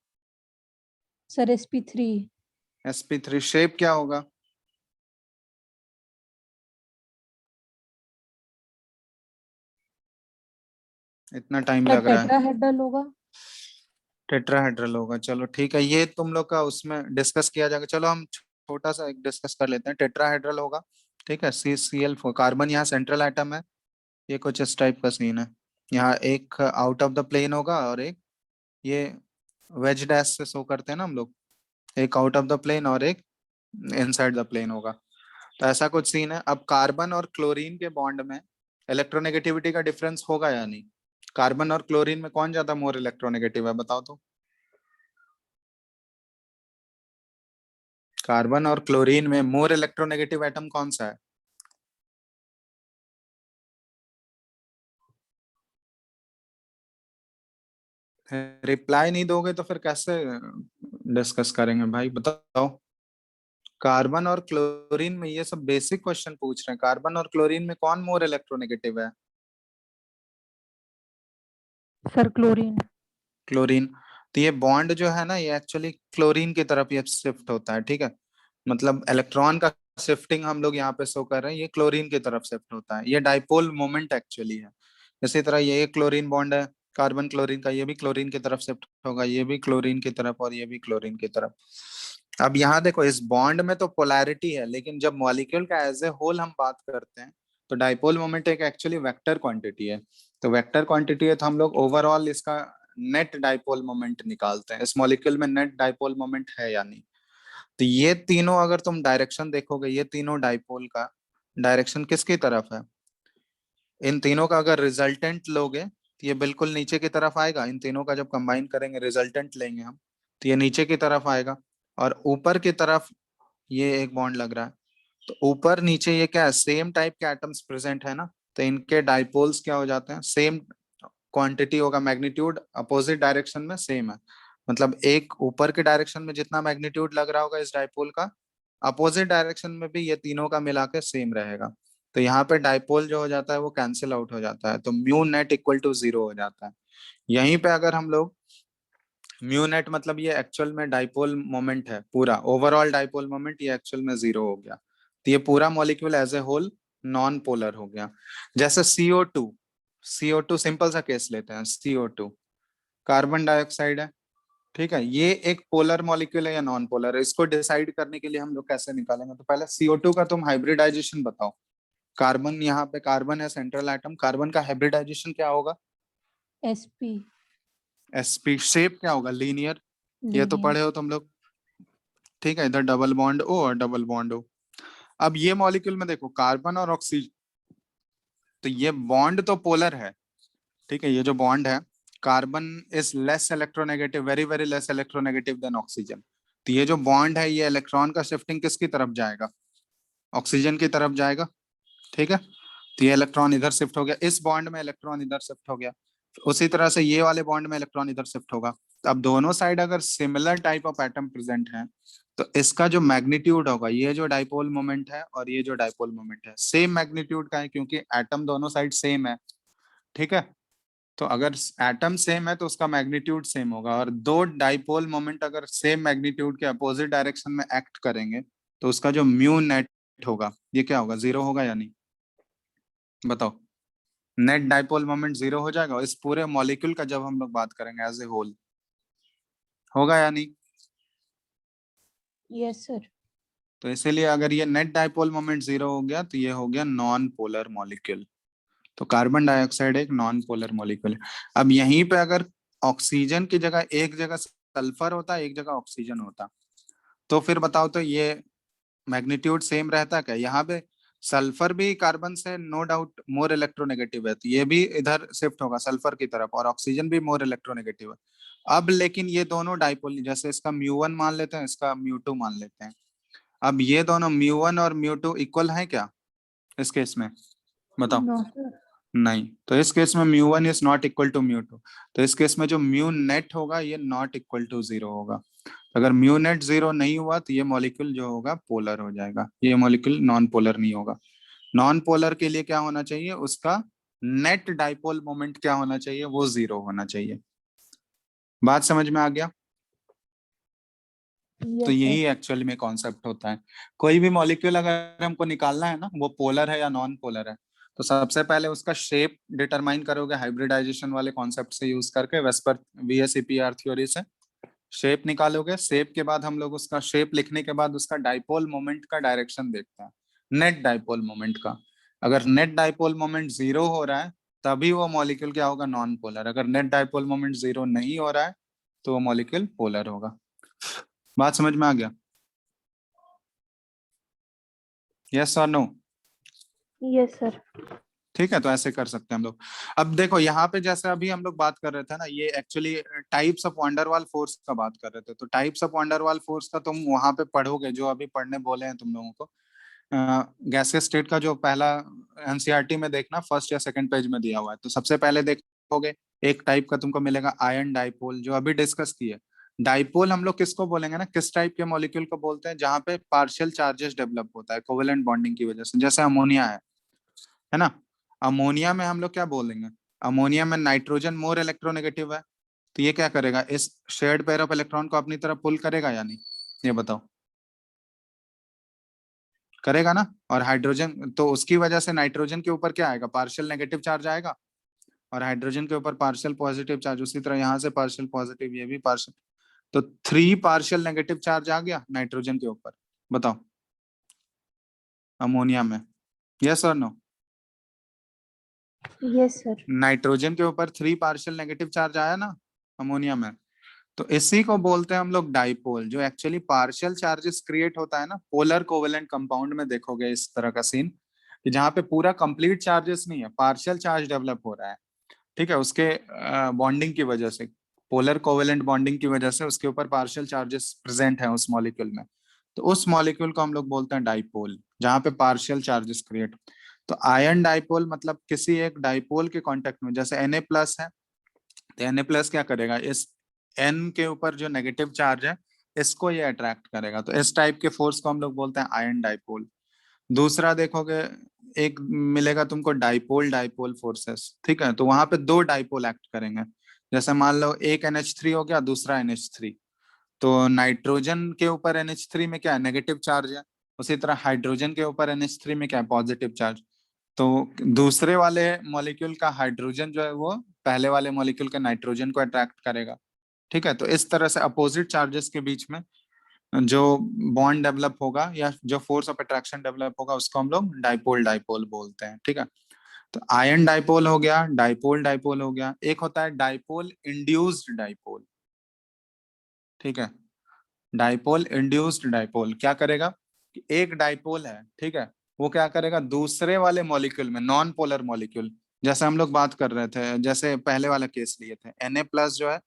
Speaker 3: Sir, sp3.
Speaker 1: sp3। शेप क्या होगा? इतना टाइम
Speaker 3: Sir,
Speaker 1: लग रहा है।
Speaker 3: tetrahedral होगा.
Speaker 1: टेट्राहेड्रल होगा। चलो ठीक है, ये तुम लोग का उसमें डिस्कस किया जाएगा। चलो हम छोटा सा एक डिस्कस कर लेते हैं। टेट्राहेड्रल होगा, ठीक है। CCl4 कार्बन यहाँ सेंट्रल एटम है, ये कुछ इस टाइप का सीन है। यहाँ एक आउट ऑफ द प्लेन होगा और एक ये वेज डैश से शो करते हैं ना हम लोग, एक आउट ऑफ द प्लेन और एक इनसाइड द प्लेन होगा। तो ऐसा कुछ सीन है। अब कार्बन और क्लोरीन के बॉन्ड में इलेक्ट्रोनेगेटिविटी का डिफरेंस होगा या नहीं? कार्बन और क्लोरीन में कौन ज्यादा मोर इलेक्ट्रोनेगेटिव है, बताओ तो। कार्बन और क्लोरीन में मोर इलेक्ट्रोनेगेटिव एटम कौन सा है? रिप्लाई नहीं दोगे तो फिर कैसे डिस्कस करेंगे भाई, बताओ। कार्बन और क्लोरीन में, ये सब बेसिक क्वेश्चन पूछ रहे हैं। कार्बन और क्लोरीन में कौन मोर इलेक्ट्रोनेगेटिव है?
Speaker 3: Sir, chlorine.
Speaker 1: क्लोरीन। तो ये बॉन्ड जो है ना, ये एक्चुअली क्लोरीन की तरफ ये शिफ्ट होता है, ठीक है। मतलब इलेक्ट्रॉन का शिफ्टिंग हम लोग यहाँ पे शो कर रहे हैं, ये क्लोरीन की तरफ शिफ्ट होता है। ये डाइपोल मोमेंट एक्चुअली है। इसी तरह ये एक क्लोरीन बॉन्ड है कार्बन क्लोरीन का, ये भी क्लोरीन की तरफ शिफ्ट होगा, ये भी क्लोरीन की तरफ और ये भी क्लोरीन की तरफ। अब यहाँ देखो, इस बॉन्ड में तो पोलैरिटी है, लेकिन जब मॉलिक्यूल का एज ए होल हम बात करते हैं तो डाइपोल मोमेंट एक एक्चुअली वेक्टर क्वांटिटी है। तो वेक्टर क्वांटिटी है तो हम लोग ओवरऑल इसका नेट डाइपोल मोमेंट निकालते हैं। इस मॉलिक्यूल में नेट डाइपोल मोमेंट है या नहीं। तो ये तीनों अगर तुम डायरेक्शन देखोगे, ये तीनों डाइपोल का डायरेक्शन किसकी तरफ है? इन तीनों का अगर रिजल्टेंट लोगे तो ये बिल्कुल नीचे की तरफ आएगा। इन तीनों का जब कंबाइन करेंगे, रिजल्टेंट लेंगे हम, तो ये नीचे की तरफ आएगा। और ऊपर की तरफ ये एक बॉन्ड लग रहा है, तो ऊपर नीचे ये क्या है, सेम टाइप के एटम्स प्रेजेंट है ना, तो इनके डाइपोल्स क्या हो जाते हैं, सेम क्वांटिटी होगा, मैग्नीट्यूड अपोजिट डायरेक्शन में सेम है। मतलब एक ऊपर के डायरेक्शन में जितना मैग्नीट्यूड लग रहा होगा इस डाइपोल का, अपोजिट डायरेक्शन में भी ये तीनों का मिला के सेम रहेगा। तो यहाँ पे डाइपोल जो हो जाता है वो कैंसिल आउट हो जाता है, तो म्यू नेट इक्वल टू 0 हो जाता है। यहीं पे अगर हम लोग म्यू नेट, मतलब ये एक्चुअल में डाइपोल मोमेंट है पूरा, ओवरऑल डाइपोल मोमेंट ये एक्चुअल में 0 हो गया। तो ये पूरा molecule as a whole non polar हो गया। जैसे CO2 सिंपल सा केस लेते हैं। CO2 कार्बन डाइऑक्साइड है, ठीक है। ये एक पोलर मॉलिक्यूल है या नॉन पोलर है, इसको डिसाइड करने के लिए हम लोग कैसे निकालेंगे? तो पहले CO2 का तुम हाइब्रिडाइजेशन बताओ। कार्बन, यहाँ पे कार्बन है सेंट्रल एटम, कार्बन का हाइब्रिडाइजेशन क्या होगा?
Speaker 3: sp.
Speaker 1: sp। शेप क्या होगा? लीनियर। ये तो
Speaker 3: Linear.
Speaker 1: पढ़े हो तुम लोग, ठीक है। इधर डबल बॉन्ड O और डबल बॉन्ड O। अब ये मॉलिक्यूल में देखो कार्बन और ऑक्सीजन, तो ये बॉन्ड तो पोलर है, ठीक है। ये जो बॉन्ड है, carbon is less electronegative, very very less electronegative than oxygen. तो ये जो बॉन्ड है, ये इलेक्ट्रॉन का शिफ्टिंग किसकी तरफ जाएगा? ऑक्सीजन की तरफ जाएगा, ठीक है। तो ये इलेक्ट्रॉन इधर शिफ्ट हो गया, इस बॉन्ड में इलेक्ट्रॉन इधर शिफ्ट हो गया। उसी तरह से ये वाले बॉन्ड में इलेक्ट्रॉन इधर शिफ्ट होगा। तो अब दोनों साइड अगर similar type of atom present है, तो इसका जो मैग्नीट्यूड होगा, ये जो डाइपोल मोमेंट है और ये जो डाइपोल मोमेंट है, सेम मैग्नीट्यूड का है, क्योंकि एटम दोनों साइड सेम है, ठीक है। तो अगर एटम सेम है तो उसका मैग्नीट्यूड सेम होगा, और दो डाइपोल मोमेंट अगर सेम मैग्नीट्यूड के अपोजिट डायरेक्शन में एक्ट करेंगे तो उसका जो म्यू नेट होगा ये क्या होगा? 0 होगा या नहीं, बताओ। नेट डाइपोल मोमेंट 0 हो जाएगा। इस पूरे मॉलिक्यूल का जब हम लोग बात करेंगे एज ए होल, होगा या नहीं?
Speaker 3: Yes, sir.
Speaker 1: तो इसीलिए अगर ये नेट डाइपोल मोमेंट 0 हो गया तो ये हो गया नॉन पोलर मॉलिक्यूल। तो कार्बन डाइऑक्साइड एक नॉन पोलर मॉलिक्यूल है। अब यहीं पे अगर ऑक्सीजन की जगह एक जगह सल्फर होता, एक जगह ऑक्सीजन होता, तो फिर बताओ तो ये मैग्नीट्यूड सेम रहता क्या? यहाँ पे सल्फर भी कार्बन से नो डाउट मोर इलेक्ट्रोनेगेटिव है, तो ये भी इधर शिफ्ट होगा सल्फर की तरफ, और ऑक्सीजन भी मोर इलेक्ट्रोनेगेटिव है। अब लेकिन ये दोनों डाइपोल, जैसे इसका म्यू 1 मान लेते हैं, इसका म्यू 2 मान लेते हैं। अब ये दोनों म्यू 1 और म्यू 2 इक्वल है क्या इस केस में? बताओ।
Speaker 3: No sir.
Speaker 1: नहीं, तो इस केस में mu 1 is not equal to mu 2। तो इस केस में जो म्यू नेट होगा ये नॉट इक्वल टू 0 होगा। अगर म्यू नेट 0 नहीं हुआ तो ये मॉलिक्यूल जो होगा पोलर हो जाएगा, ये मॉलिक्यूल नॉन पोलर नहीं होगा। नॉन पोलर के लिए क्या होना चाहिए? उसका नेट डाइपोल मोमेंट क्या होना चाहिए? वो 0 होना चाहिए। बात समझ में आ गया? तो
Speaker 3: यस
Speaker 1: यही
Speaker 3: सर।
Speaker 1: एक्चुअली में कॉन्सेप्ट होता है। कोई भी मॉलिक्यूल अगर हमको निकालना है ना, वो पोलर है या नॉन पोलर है, तो सबसे पहले उसका शेप डिटरमाइन करोगे हाइब्रिडाइजेशन वाले कॉन्सेप्ट से यूज करके, वेस्पर VSEPR थ्योरी से शेप निकालोगे। शेप के बाद हम लोग उसका शेप लिखने के बाद उसका डाइपोल मोमेंट का डायरेक्शन देखते हैं, नेट डाइपोल मोमेंट का। अगर नेट डाइपोल मोमेंट 0 हो रहा है तभी वो मॉलिक्यूल क्या होगा? Non polar. अगर नेट डाइपोल मोमेंट 0 नहीं हो रहा है तो वो मॉलिक्यूल पोलर होगा। बात समझ में आ गया? यस और नो?
Speaker 3: Yes sir.
Speaker 1: ठीक है, तो ऐसे कर सकते हैं हम लोग। अब देखो यहाँ पे जैसे अभी हम लोग बात कर रहे थे ना, ये actually types of van der Waals force का बात कर रहे थे। तो टाइप्स ऑफ वंडरवाल फोर्स का तुम वहां पे पढ़ोगे, जो अभी पढ़ने बोले हैं तुम लोगों को। गैसियस स्टेट का जो पहला एनसीईआरटी में देखना, फर्स्ट या सेकंड पेज में दिया हुआ है। तो सबसे पहले देखोगे एक टाइप का तुमको मिलेगा आयन डाइपोल, जो अभी डिस्कस किए। डाइपोल हम लोग किसको बोलेंगे ना, किस टाइप के मॉलिक्यूल को बोलते हैं? जहाँ पे पार्शियल चार्जेस डेवलप होता है कोवेलेंट बॉन्डिंग की वजह से, जैसे अमोनिया है ना। अमोनिया में हम लोग क्या बोलेंगे? अमोनिया में नाइट्रोजन मोर इलेक्ट्रोनेगेटिव है, तो ये क्या करेगा? इस शेयर्ड पेयर ऑफ इलेक्ट्रॉन को अपनी तरफ पुल करेगा या नहीं? ये बताओ। करेगा ना। और हाइड्रोजन, तो उसकी वजह से नाइट्रोजन के ऊपर क्या आएगा? पार्शियल नेगेटिव चार्ज आएगा, और हाइड्रोजन के ऊपर पार्शियल पॉजिटिव चार्ज। उसी तरह यहाँ से पार्शियल पॉजिटिव, ये भी पार्शियल। तो 3 पार्शियल नेगेटिव चार्ज आ गया नाइट्रोजन के ऊपर। बताओ अमोनिया में, यस और नो?
Speaker 3: Yes sir.
Speaker 1: नाइट्रोजन के ऊपर 3 पार्शियल नेगेटिव चार्ज आया ना अमोनिया में। तो इसी को बोलते हैं हम लोग डाइपोल, जो एक्चुअली पार्शियल चार्जेस क्रिएट होता है ना पोलर कोवेलेंट कंपाउंड में। देखोगे इस तरह का सीन कि जहाँ पे पूरा कंप्लीट चार्जेस नहीं है, पार्शियल चार्ज डेवलप हो रहा है। ठीक है, उसके बॉन्डिंग की वजह से, पोलर कोवेलेंट बॉन्डिंग की वजह से उसके ऊपर पार्शियल चार्जेस प्रेजेंट है उस मॉलिक्यूल में। तो उस मॉलिक्यूल को हम लोग बोलते हैं डाइपोल, जहाँ पे पार्शियल चार्जेस क्रिएट। तो आयन डाइपोल मतलब किसी एक डाइपोल के कांटेक्ट में, जैसे Na+ है, तो Na+ क्या करेगा? इस N के ऊपर जो नेगेटिव चार्ज है इसको ये अट्रैक्ट करेगा। तो इस टाइप के फोर्स को हम लोग बोलते हैं आयन डाइपोल। दूसरा देखोगे एक मिलेगा तुमको डाइपोल डाइपोल फोर्सेस। ठीक है, तो वहां पे 2 डाइपोल एक्ट करेंगे। जैसे मान लो एक NH3 हो गया, दूसरा NH3। तो नाइट्रोजन के ऊपर NH3 में क्या है? नेगेटिव चार्ज है। उसी तरह हाइड्रोजन के ऊपर NH3 में क्या है? Positive charge. तो दूसरे वाले मॉलिक्यूल का हाइड्रोजन जो है वो पहले वाले मॉलिक्यूल के नाइट्रोजन को अट्रैक्ट करेगा। ठीक है, तो इस तरह से अपोजिट चार्जेस के बीच में जो बॉन्ड डेवलप होगा या जो फोर्स ऑफ अट्रैक्शन डेवलप होगा उसको हम लोग डाइपोल डाइपोल बोलते हैं। ठीक है, तो आयन डाइपोल हो गया, डाइपोल डाइपोल हो गया। एक होता है डाइपोल इंड्यूस्ड डाइपोल। ठीक है, डाइपोल इंड्यूस्ड डाइपोल क्या करेगा कि एक डाइपोल है, ठीक है, वो क्या करेगा? दूसरे वाले मॉलिक्यूल में, नॉन पोलर मॉलिक्यूल, जैसे हम लोग बात कर रहे थे, जैसे पहले वाला केस लिए थे, Na+ जो है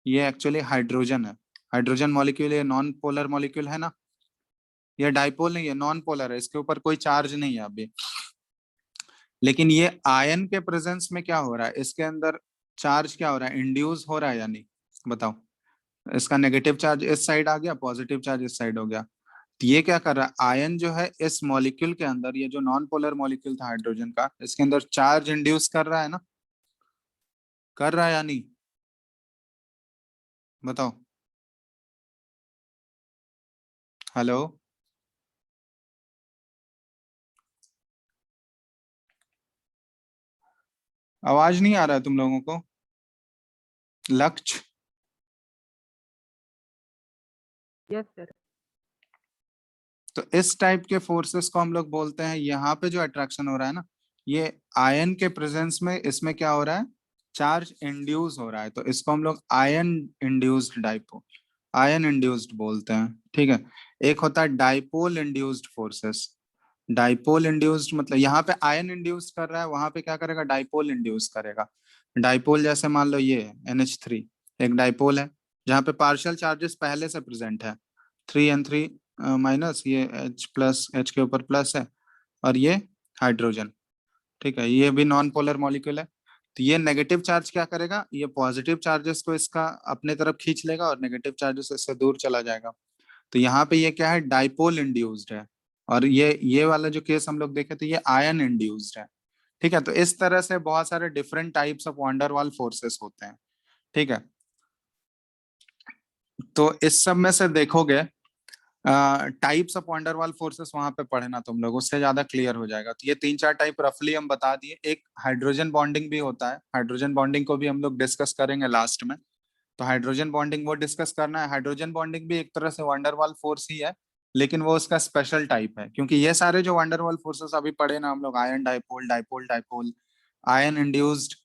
Speaker 1: ये एक्चुअली हाइड्रोजन है। हाइड्रोजन मॉलिक्यूल ये नॉन पोलर मॉलिक्यूल है ना, ये डाइपोल नहीं है, नॉन पोलर है, इसके ऊपर कोई चार्ज नहीं है अभी। लेकिन ये आयन के प्रेजेंस में क्या हो रहा है? इसके अंदर चार्ज क्या हो रहा है? इंड्यूस हो रहा है या नहीं? बताओ। इसका नेगेटिव चार्ज इस साइड आ गया, पॉजिटिव चार्ज इस साइड हो गया। तो ये क्या कर रहा है? आयन जो है इस मॉलिक्यूल के अंदर, ये जो नॉन पोलर मॉलिक्यूल था हाइड्रोजन का, इसके अंदर चार्ज इंड्यूस कर रहा है ना, कर रहा है या नहीं? बताओ। हेलो, आवाज नहीं आ रहा है तुम लोगों को? लक्ष्य,
Speaker 5: यस सर।
Speaker 1: तो इस टाइप के फोर्सेस को हम लोग बोलते हैं, यहाँ पे जो अट्रैक्शन हो रहा है ना, ये आयन के प्रेजेंस में इसमें क्या हो रहा है, चार्ज इंड्यूस हो रहा है, तो इसको हम लोग ion induced dipole, ion induced बोलते हैं। ठीक है, एक होता है dipole induced forces. Dipole induced मतलब यहाँ पे आयन इंड्यूस कर रहा है, वहां पे क्या करेगा, डाइपोल इंड्यूस करेगा। डाइपोल जैसे मान लो ये NH3 एक डाइपोल है, जहाँ पे पार्शियल चार्जेस पहले से प्रेजेंट है, 3N3 माइनस, ये H प्लस, H के ऊपर प्लस है, और ये हाइड्रोजन। ठीक है, ये भी नॉन पोलर मॉलिक्यूल है। तो ये नेगेटिव चार्ज क्या करेगा, ये पॉजिटिव चार्जेस को इसका अपने तरफ खींच लेगा और नेगेटिव चार्जेस इससे दूर चला जाएगा। तो यहाँ पे ये क्या है, डाइपोल इंड्यूस्ड है। और ये वाला जो केस हम लोग देखे थे, ये आयन इंड्यूस्ड है। ठीक है, तो इस तरह से बहुत सारे different types of van der Waals forces होते हैं। ठीक है, तो इस सब में से देखोगे टाइप्स ऑफ वंडरवाल फोर्सेस वहां पे पढ़े ना तुम लोग, उससे ज्यादा क्लियर हो जाएगा। तो ये 3-4 टाइप रफली हम बता दिए। एक हाइड्रोजन बॉन्डिंग भी होता है, हाइड्रोजन बॉन्डिंग को भी हम लोग डिस्कस करेंगे लास्ट में। तो हाइड्रोजन बॉन्डिंग वो डिस्कस करना है। हाइड्रोजन बॉन्डिंग भी एक तरह से वंडरवाल फोर्स ही है, लेकिन वो उसका स्पेशल टाइप है, क्योंकि ये सारे जो वंडरवाल फोर्सेस अभी पढ़े ना हम लोग, ion dipole, dipole dipole, ion induced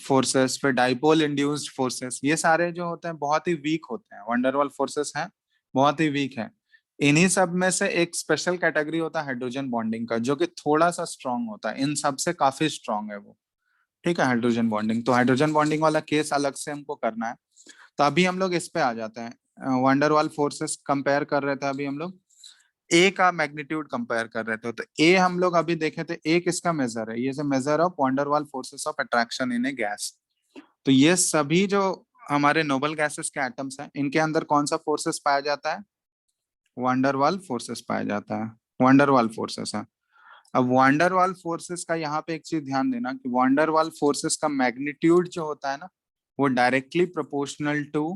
Speaker 1: forces, फिर डाइपोल इंड्यूस्ड फोर्सेस, ये सारे जो होते हैं बहुत ही वीक होते हैं, वंडरवाल फोर्सेस हैं, बहुत ही वीक है। इन्हीं सब में से एक स्पेशल कैटेगरी होता है हाइड्रोजन बॉन्डिंग का, जो कि थोड़ा सा स्ट्रांग होता है, इन सब से काफी स्ट्रांग है वो। ठीक है, हाइड्रोजन बॉन्डिंग, तो हाइड्रोजन बॉन्डिंग वाला केस अलग से हमको करना है। तो अभी हम लोग इस पे आ जाते हैं, वंडरवाल फोर्सेस कंपेयर कर रहे थे अभी हम लोग, ए का मैग्नीट्यूड कंपेयर कर रहे थे। तो ए हम लोग अभी देखे थे, ए किसका मेजर है, ये जो measure of van der Waals forces of attraction in A gas. तो ये सभी जो हमारे नोबल गैसेस के एटम्स हैं, इनके अंदर कौन सा फोर्सेस पाया जाता है, वंडरवाल फोर्सेस पाया जाता है, वंडरवाल फोर्सेस है। अब वंडरवाल फोर्सेस का यहाँ पे एक चीज ध्यान देना कि वंडरवाल फोर्सेस का मैग्नीट्यूड जो होता है ना, वो directly proportional to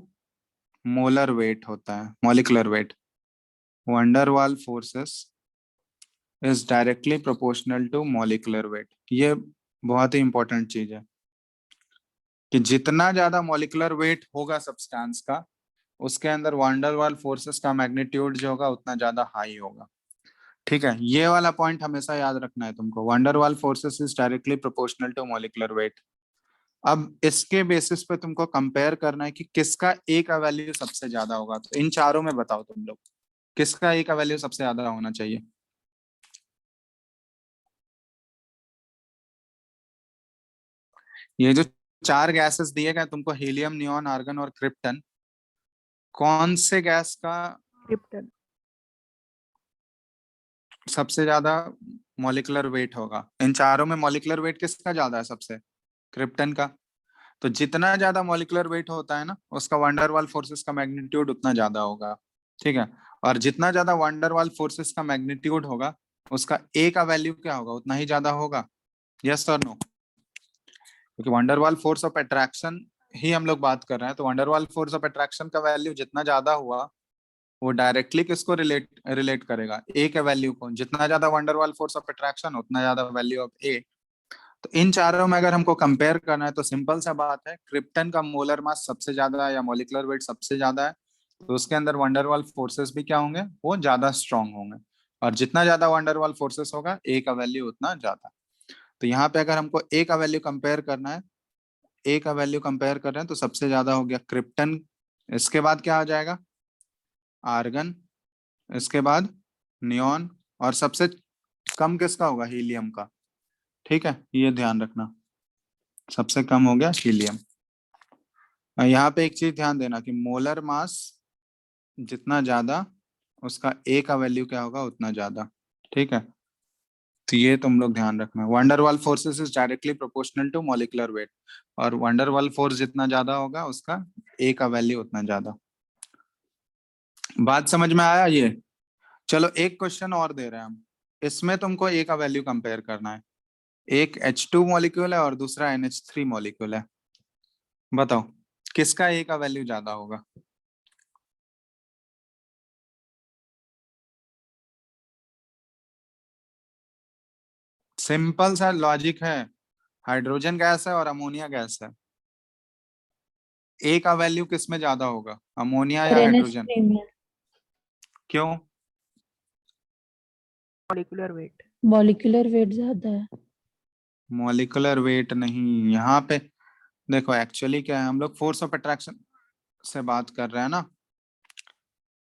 Speaker 1: molar weight होता है, molecular weight. Van der Waals forces is directly proportional to molecular weight. ये बहुत ही इंपॉर्टेंट चीज है कि जितना ज्यादा मॉलिक्यूलर वेट होगा सब्सटेंस का, उसके अंदर वंडरवाल फोर्सेस का मैग्नीट्यूड जो होगा उतना ज्यादा हाई होगा। ठीक है, ये वाला पॉइंट हमेशा याद रखना है तुमको, van der Waals forces is directly proportional to molecular weight. अब इसके बेसिस पे तुमको कंपेयर करना है कि किसका ए का वैल्यू सबसे ज्यादा होगा। तो इन चारों में बताओ तुम लोग, किसका ए का वैल्यू सबसे ज्यादा होना चाहिए। ये जो 4 गैसेस दिए गए तुमको, हीलियम, नियॉन, आर्गन और क्रिप्टन, कौन से गैस का
Speaker 5: क्रिप्टन।
Speaker 1: सबसे ज्यादा मॉलिक्यूलर वेट होगा। इन चारों में मॉलिक्यूलर वेट किसका ज्यादा है सबसे, क्रिप्टन का। तो जितना ज्यादा मॉलिक्यूलर वेट होता है ना, उसका वंडरवाल फोर्सेस का मैग्नीट्यूड उतना ज्यादा होगा। ठीक है, और जितना ज्यादा वंडरवाल फोर्सेस का मैग्नीट्यूड होगा, उसका ए का वैल्यू क्या होगा, उतना ही ज्यादा होगा। यस और नो, क्योंकि वंडरवाल फोर्स ऑफ अट्रैक्शन ही हम लोग बात कर रहे हैं। तो वंडरवाल फोर्स ऑफ अट्रैक्शन का वैल्यू जितना ज्यादा हुआ, वो डायरेक्टली किसको रिलेट रिलेट करेगा, ए के वैल्यू को। जितना ज्यादा वंडरवाल फोर्स ऑफ अट्रैक्शन, उतना ज्यादा वैल्यू ऑफ ए। तो इन चारों में अगर हमको कंपेयर करना है, तो सिंपल सा बात है, क्रिप्टन का मोलर मास सबसे ज्यादा है या मॉलिक्यूलर वेट सबसे ज्यादा है, तो उसके अंदर वंडरवाल फोर्सेस भी क्या होंगे, वो ज्यादा स्ट्रांग होंगे। और जितना ज्यादा वंडरवाल फोर्सेस होगा, ए का वैल्यू उतना ज्यादा। तो यहाँ पे अगर हमको ए का वैल्यू कंपेयर करना है, ए का वैल्यू कंपेयर कर रहे हैं, तो सबसे ज्यादा हो गया क्रिप्टन, इसके बाद क्या आ जाएगा, आर्गन, इसके बाद नियॉन, और सबसे कम किसका होगा, हीलियम का। ठीक है, ये ध्यान रखना, सबसे कम हो गया हीलियम। यहाँ पे एक चीज ध्यान देना कि मोलर मास जितना ज्यादा, उसका ए का वैल्यू क्या होगा, उतना ज्यादा। ठीक है, तो ये तुम लोग ध्यान रखना, van der Waals forces is directly proportional to molecular weight, और वंडरवाल फोर्स जितना ज्यादा होगा, उसका ए का वैल्यू उतना ज्यादा। बात समझ में आया ये। चलो एक क्वेश्चन और दे रहे हैं हम, इसमें तुमको ए का वैल्यू कंपेयर करना है। एक H2 मॉलिक्यूल है और दूसरा NH3 मॉलिक्यूल है, बताओ किसका ए का वैल्यू ज्यादा होगा। सिंपल सा लॉजिक है, हाइड्रोजन गैस है और अमोनिया गैस है, ए का वैल्यू किस में ज्यादा होगा, अमोनिया या हाइड्रोजन,
Speaker 3: NH3 में।
Speaker 1: क्यों।
Speaker 5: Molecular weight.
Speaker 3: मॉलिक्यूलर वेट ज्यादा है।
Speaker 1: मॉलिकुलर वेट नहीं, यहाँ पे देखो एक्चुअली क्या है, हम लोग फोर्स ऑफ अट्रैक्शन से बात कर रहे हैं ना।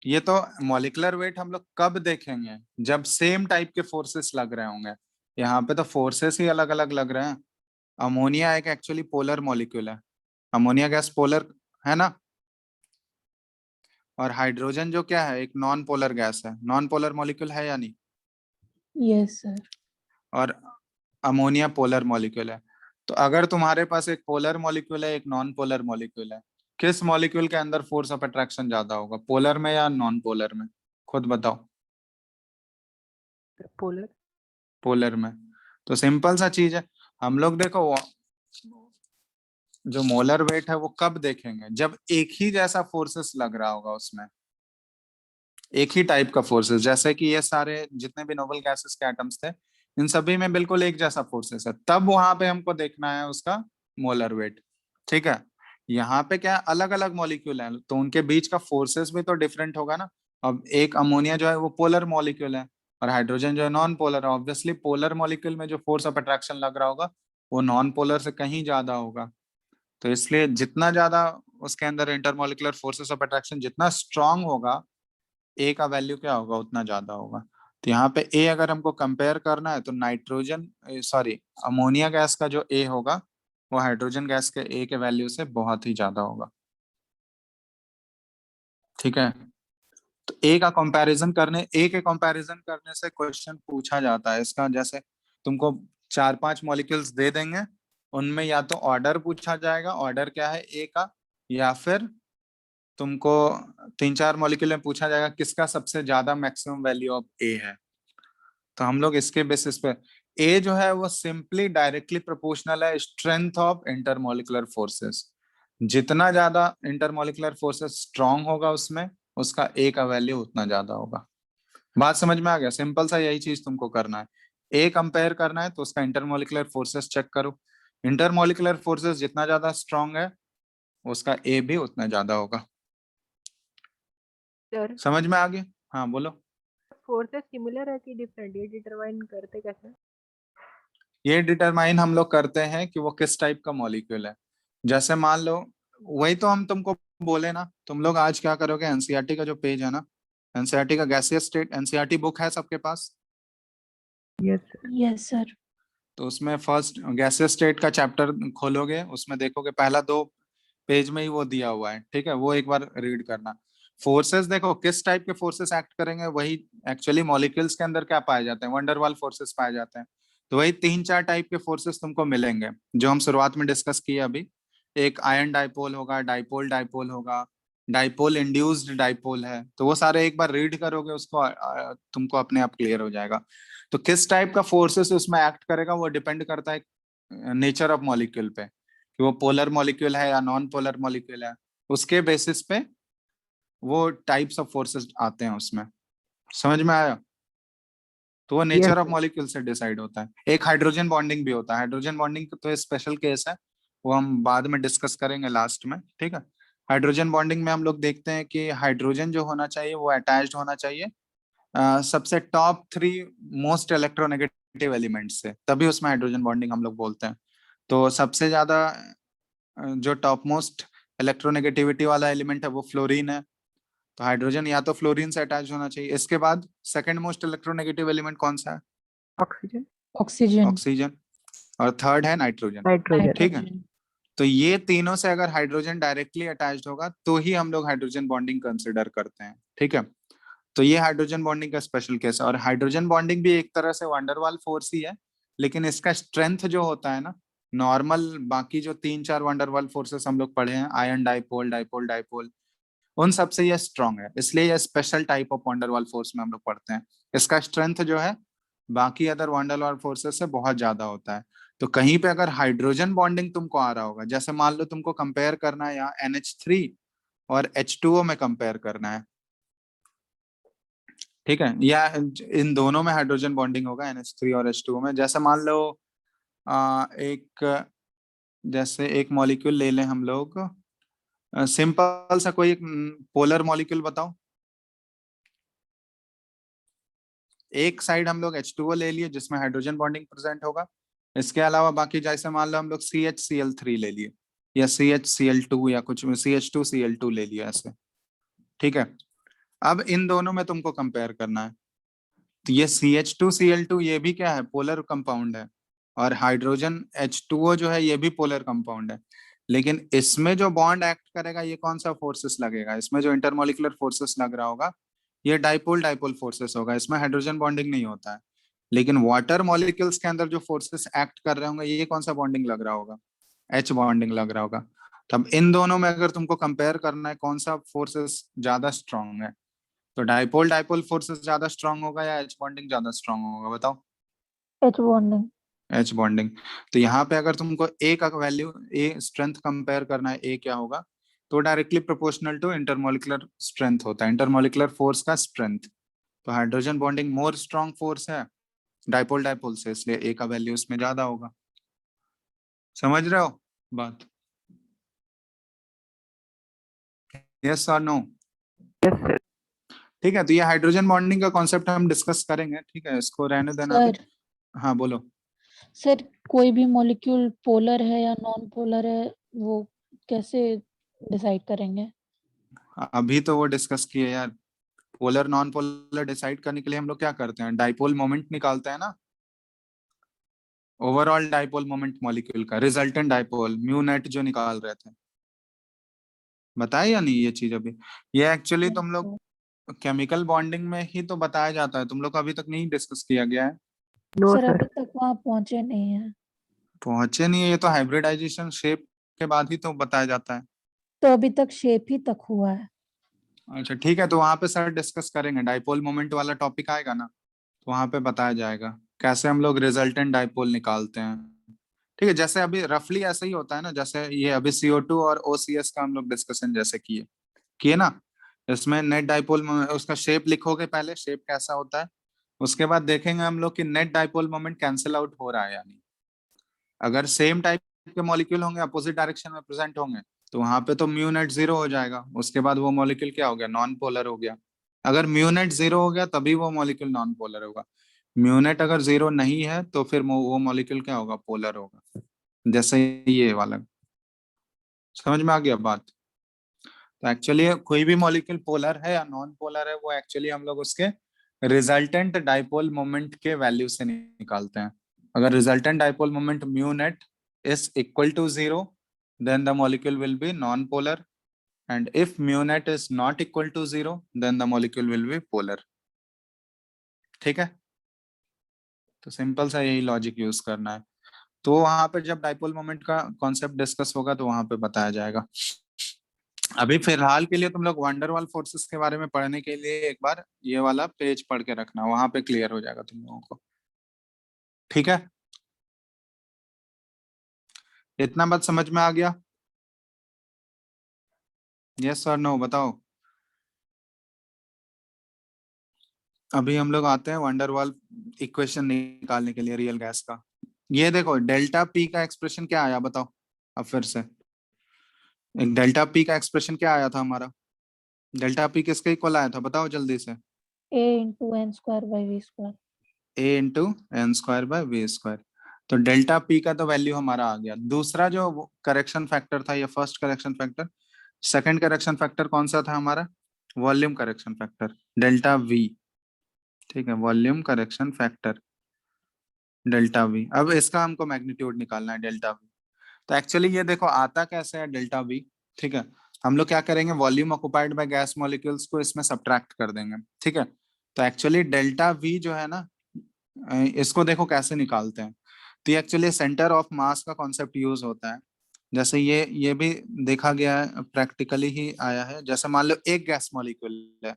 Speaker 1: ये तो मॉलिकुलर वेट हम लोग कब देखेंगे, जब सेम टाइप के फोर्सेस लग रहे होंगे। यहाँ पे तो फोर्सेस ही अलग अलग लग रहे हैं। अमोनिया एक एक्चुअली पोलर मॉलिक्यूल है, अमोनिया गैस पोलर है ना। और हाइड्रोजन जो क्या है, एक नॉन पोलर गैस है, नॉन पोलर मॉलिक्यूल है या नहीं।
Speaker 3: Yes sir.
Speaker 1: और अमोनिया पोलर मॉलिक्यूल है। तो अगर तुम्हारे पास एक पोलर मॉलिक्यूल है, एक नॉन पोलर मॉलिक्यूल है, किस मॉलिक्यूल के अंदर फोर्स ऑफ अट्रैक्शन ज्यादा होगा, पोलर में या नॉन पोलर में? खुद बताओ।
Speaker 5: पोलर।
Speaker 1: पोलर में। तो सिंपल सा चीज है, हम लोग देखो जो मोलर वेट है वो कब देखेंगे, जब एक ही जैसा फोर्सेस लग रहा होगा उसमें, एक ही टाइप का फोर्सेस। जैसे कि ये सारे जितने भी नोबल गैसेस के एटम्स थे, इन सभी में बिल्कुल एक जैसा फोर्सेस है, तब वहां पे हमको देखना है उसका मोलर वेट। ठीक है। यहाँ पे क्या अलग अलग मॉलिक्यूल हैं, तो उनके बीच का फोर्सेस भी तो डिफरेंट होगा ना। अब एक अमोनिया जो है वो पोलर मॉलिक्यूल है, और हाइड्रोजन जो है नॉन पोलर है। ऑब्वियसली पोलर मॉलिक्यूल में जो फोर्स ऑफ अट्रैक्शन लग रहा होगा वो नॉन पोलर से कहीं ज्यादा होगा। तो इसलिए जितना ज्यादा उसके अंदर इंटरमॉलिक्यूलर फोर्सेस ऑफ अट्रैक्शन जितना स्ट्रांग होगा, ए का वैल्यू क्या होगा उतना ज्यादा होगा। तो यहाँ पे ए अगर हमको कंपेयर करना है तो नाइट्रोजन सॉरी अमोनिया गैस का जो ए होगा वो हाइड्रोजन गैस के ए के वैल्यू से बहुत ही ज्यादा होगा। ठीक है। तो ए के कंपैरिजन करने से क्वेश्चन पूछा जाता है इसका। जैसे तुमको 4-5 मॉलिक्यूल्स दे देंगे, उनमें या तो ऑर्डर पूछा जाएगा, ऑर्डर क्या है ए का, या फिर तुमको 3-4 मॉलिक्यूल में पूछा जाएगा किसका सबसे ज्यादा मैक्सिमम वैल्यू ऑफ ए है। तो हम लोग इसके बेसिस पे, ए जो है वो सिंपली डायरेक्टली प्रोपोर्शनल है स्ट्रेंथ ऑफ इंटरमॉलिक्यूलर फोर्सेस। जितना ज्यादा इंटरमॉलिक्यूलर फोर्सेस स्ट्रांग होगा उसमें, उसका ए का वैल्यू उतना ज्यादा होगा। बात समझ में आ गया? सिंपल सा यही चीज तुमको करना है। ए कंपेयर करना है तो उसका इंटरमॉलिक्यूलर फोर्सेस चेक करो, इंटरमॉलिक्यूलर फोर्सेस जितना ज्यादा स्ट्रांग है उसका ए भी उतना ज्यादा होगा।
Speaker 5: सर
Speaker 1: समझ में आ गया? हाँ बोलो।
Speaker 5: फोर्सेस सिमिलर है कि डिफरेंट, ये डिटरमाइन करते कैसे?
Speaker 1: ये डिटरमाइन हम लोग करते हैं कि वो किस टाइप का मॉलिक्यूल है। जैसे मान लो, वही तो हम तुमको बोले ना, तुम लोग आज क्या करोगे, एनसीईआरटी का जो पेज है ना, एनसीईआरटी का गैसियस स्टेट, एनसीईआरटी बुक है सबके पास?
Speaker 5: Yes sir.
Speaker 3: Yes sir.
Speaker 1: तो उसमें फर्स्ट गैसियस स्टेट का चैप्टर खोलोगे, उसमें देखोगे पहला 2 पेज में ही वो दिया हुआ है। ठीक है, वो एक बार रीड करना। फोर्सेस देखो किस टाइप के फोर्सेस एक्ट करेंगे, वही एक्चुअली मॉलिक्यूल्स के अंदर क्या पाए जाते हैं, वंडरवाल फोर्सेस पाए जाते हैं। तो वही 3-4 टाइप के फोर्सेस तुमको मिलेंगे जो हम शुरुआत में डिस्कस किए अभी। एक आयन डाइपोल होगा, डाइपोल डाइपोल होगा, डाइपोल इंड्यूस्ड डाइपोल है। तो वो सारे एक बार रीड करोगे उसको, तुमको अपने आप क्लियर हो जाएगा। तो किस टाइप का फोर्सेस उसमें एक्ट करेगा वो डिपेंड करता है नेचर ऑफ मॉलिक्यूल पे, कि वो पोलर मॉलिक्यूल है या नॉन पोलर मॉलिक्यूल है। उसके बेसिस पे वो टाइप्स ऑफ फोर्सेस आते हैं उसमें। समझ में आया? तो वो
Speaker 5: yes
Speaker 1: nature of
Speaker 5: sir.
Speaker 1: Molecule से डिसाइड होता है। एक हाइड्रोजन बॉन्डिंग भी होता है, हाइड्रोजन बॉन्डिंग तो स्पेशल केस है, वो हम बाद में डिस्कस करेंगे लास्ट में। ठीक है। हाइड्रोजन बॉन्डिंग में हम लोग देखते हैं कि हाइड्रोजन जो होना चाहिए वो अटैच्ड होना चाहिए सबसे टॉप 3 मोस्ट इलेक्ट्रोनेगेटिव एलिमेंट से, तभी उसमें हाइड्रोजन बॉन्डिंग हम लोग बोलते हैं। तो सबसे ज्यादा जो टॉप मोस्ट इलेक्ट्रोनेगेटिविटी वाला एलिमेंट है वो फ्लोरीन है। तो हाइड्रोजन या तो फ्लोरीन से अटैच होना चाहिए। इसके बाद सेकंड मोस्ट इलेक्ट्रोनेगेटिव एलिमेंट कौन सा है?
Speaker 5: ऑक्सीजन।
Speaker 3: ऑक्सीजन।
Speaker 1: ऑक्सीजन। और थर्ड है नाइट्रोजन।
Speaker 5: नाइट्रोजन।
Speaker 1: ठीक है।
Speaker 3: नाइट्रोजन।
Speaker 1: तो ये तीनों से अगर हाइड्रोजन डायरेक्टली अटैच्ड होगा तो ही हम लोग हाइड्रोजन बॉन्डिंग कंसिडर करते हैं। ठीक है। तो ये हाइड्रोजन बॉन्डिंग का स्पेशल केस है। और हाइड्रोजन बॉन्डिंग भी एक तरह से वंडरवाल फोर्स ही है, लेकिन इसका स्ट्रेंथ जो होता है ना, नॉर्मल बाकी जो 3-4 वंडरवाल फोर्सेस हम लोग पढ़े हैं, आयन डाइपोल डाइपोल डाइपोल, उन सबसे ये स्ट्रांग है। इसलिए ये special type of van der Waals force में हम लोग पढ़ते हैं। इसका स्ट्रेंथ जो है बाकी अदर वंडरवाल फोर्सेस से बहुत ज्यादा होता है। तो कहीं पे अगर हाइड्रोजन बॉन्डिंग तुमको आ रहा होगा, जैसे मान लो तुमको कंपेयर करना है यहाँ NH3 और H2O में कंपेयर करना है, ठीक है, या इन दोनों में हाइड्रोजन बॉन्डिंग होगा NH3 और H2O में। जैसे मान लो एक जैसे एक मॉलिक्यूल ले लें हम लोग, सिंपल सा कोई एक पोलर मॉलिक्यूल बताओ। एक साइड हम लोग H2O ले लिए जिसमें हाइड्रोजन बॉन्डिंग प्रेजेंट होगा, इसके अलावा बाकी जैसे मान लो हम लोग CHCl3 ले लिए या CHCl2 या कुछ CH2Cl2 ले लिया ऐसे, ठीक है। अब इन दोनों में तुमको कंपेयर करना है, तो ये CH2Cl2 ये भी क्या है, पोलर कंपाउंड है, और हाइड्रोजन H2O जो है ये भी पोलर कंपाउंड है, लेकिन इसमें जो बॉन्ड एक्ट करेगा ये कौन सा फोर्सेस लगेगा, इसमें जो इंटरमोलिकुलर फोर्सेस लग रहा होगा ये डाइपोल डाइपोल फोर्सेस होगा, इसमें हाइड्रोजन बॉन्डिंग नहीं होता है। लेकिन वाटर मॉलिक्यूल्स के अंदर जो फोर्सेस एक्ट कर रहे होंगे ये कौन सा बॉन्डिंग लग रहा होगा, H बॉन्डिंग लग रहा होगा। तब इन दोनों में अगर तुमको कंपेयर करना है कौन सा फोर्सेस ज्यादा स्ट्रांग है, तो डाइपोल डाइपोल फोर्सेस ज्यादा स्ट्रांग होगा या H बॉन्डिंग ज्यादा स्ट्रांग होगा, बताओ।
Speaker 3: H bonding.
Speaker 1: H bonding. तो यहाँ पे अगर तुमको ए का वैल्यू, ए स्ट्रेंथ कंपेयर करना है, ए क्या होगा, तो directly proportional to intermolecular strength होता है, इंटरमोलिकुलर फोर्स का स्ट्रेंथ। तो hydrogen bonding more strong force है डाइपोल डाइपोल से, इसलिए ए का वैल्यू इसमें ज्यादा होगा। समझ रहे हो बात? यस और नो?
Speaker 5: Yes sir.
Speaker 1: ठीक है, तो ये हाइड्रोजन बॉन्डिंग का कॉन्सेप्ट हम डिस्कस करेंगे, ठीक है, इसको रहने देना अभी।
Speaker 3: सर
Speaker 1: हाँ बोलो।
Speaker 3: सर कोई भी मॉलिक्यूल पोलर है या नॉन पोलर है वो कैसे डिसाइड करेंगे?
Speaker 1: अभी तो वो डिस्कस किए यार, पोलर नॉन पोलर डिसाइड करने के लिए हम लोग क्या करते हैं, डाइपोल मोमेंट निकालते हैं ना, ओवरऑल डाइपोल मोमेंट मॉलिक्यूल का, रिजल्टेंट डाइपोल म्यू नेट जो निकाल रहे थे, बताया या नहीं ये चीज अभी? ये एक्चुअली तुम लोग केमिकल बॉन्डिंग में ही तो बताया जाता है, तुम लोग को अभी तक नहीं डिस्कस किया गया है।
Speaker 5: No
Speaker 3: sir
Speaker 5: sir.
Speaker 3: अभी तक वहाँ पहुंचे नहीं है।
Speaker 1: पहुंचे नहीं है, ये तो हाइब्रिडाइजेशन शेप के बाद ही तो बताया जाता है।
Speaker 3: तो अभी तक शेप ही तक हुआ है।
Speaker 1: अच्छा ठीक है, तो वहां पे सर डिस्कस करेंगे, डाइपोल मोमेंट वाला टॉपिक आएगा ना, तो वहां पे बताया जाएगा कैसे हम लोग रिजल्टेंट डाइपोल निकालते हैं। ठीक है, जैसे अभी रफली ऐसा ही होता है ना, जैसे ये अभी CO2 और OCS का हम लोग डिस्कशन जैसे किए किए ना, इसमें नेट डाइपोल उसका शेप लिखोगे पहले, शेप कैसा होता है, उसके बाद देखेंगे हम लोग कि net dipole moment cancel out हो रहा है या नहीं। अगर सेम टाइप के मॉलिक्यूल होंगे, अपोजिट डायरेक्शन में प्रेजेंट होंगे, तो वहां पे तो म्यू नेट 0 हो जाएगा, उसके बाद वो मॉलिक्यूल क्या हो गया, नॉन पोलर हो गया। अगर म्यू नेट 0 हो गया तभी वो मॉलिक्यूल नॉन पोलर होगा, म्यू नेट अगर 0 नहीं है तो फिर वो मॉलिक्यूल क्या होगा, पोलर होगा, जैसे ये वाला। समझ में आ गया बात? तो एक्चुअली कोई भी मॉलिक्यूल पोलर है या नॉन पोलर है, वो एक्चुअली हम लोग उसके रिजल्टेंट डाइपोल मोमेंट के वैल्यू से निकालते हैं। अगर resultant dipole moment mu net is equal to 0, then the molecule will be non-polar, and if mu net is not equal to 0, then the molecule will be polar। ठीक है, तो सिंपल सा यही लॉजिक यूज करना है। तो वहां पे जब डाइपोल मोमेंट का कॉन्सेप्ट डिस्कस होगा तो वहां पे बताया जाएगा। अभी फिलहाल के लिए तुम लोग वंडरवॉल फोर्सेस के बारे में पढ़ने के लिए एक बार ये वाला पेज पढ़ के रखना, वहां पे क्लियर हो जाएगा तुम लोगों को, ठीक है। इतना बात समझ में आ गया? यस और नो बताओ। अभी हम लोग आते हैं वंडरवॉल इक्वेशन निकालने के लिए रियल गैस का। ये देखो डेल्टा पी का एक्सप्रेशन क्या आया बताओ, अब फिर से एक डेल्टा पी का एक्सप्रेशन क्या आया था हमारा, डेल्टा पी किसके इक्वल आया था बताओ जल्दी से,
Speaker 3: A into n square by v square।
Speaker 1: a into N square by V square. तो डेल्टा पी का तो वैल्यू हमारा आ गया। दूसरा जो करेक्शन फैक्टर था, ये first correction factor, second correction factor कौन सा था हमारा, volume correction factor delta we, ठीक है, volume correction factor delta we. अब इसका हमको मैग्नीट्यूड निकालना है डेल्टा वी। तो एक्चुअली ये देखो आता कैसे है डेल्टा वी, ठीक है, हम लोग क्या करेंगे, volume occupied by gas molecules को इसमें सब्ट्रैक्ट कर देंगे, ठीक है। तो एक्चुअली डेल्टा वी जो है ना, इसको देखो कैसे निकालते हैं। तो एक्चुअली सेंटर ऑफ मास का कॉन्सेप्ट यूज होता है, जैसे ये भी देखा गया है, प्रैक्टिकली ही आया है। जैसे मान लो एक गैस मॉलिक्यूल है,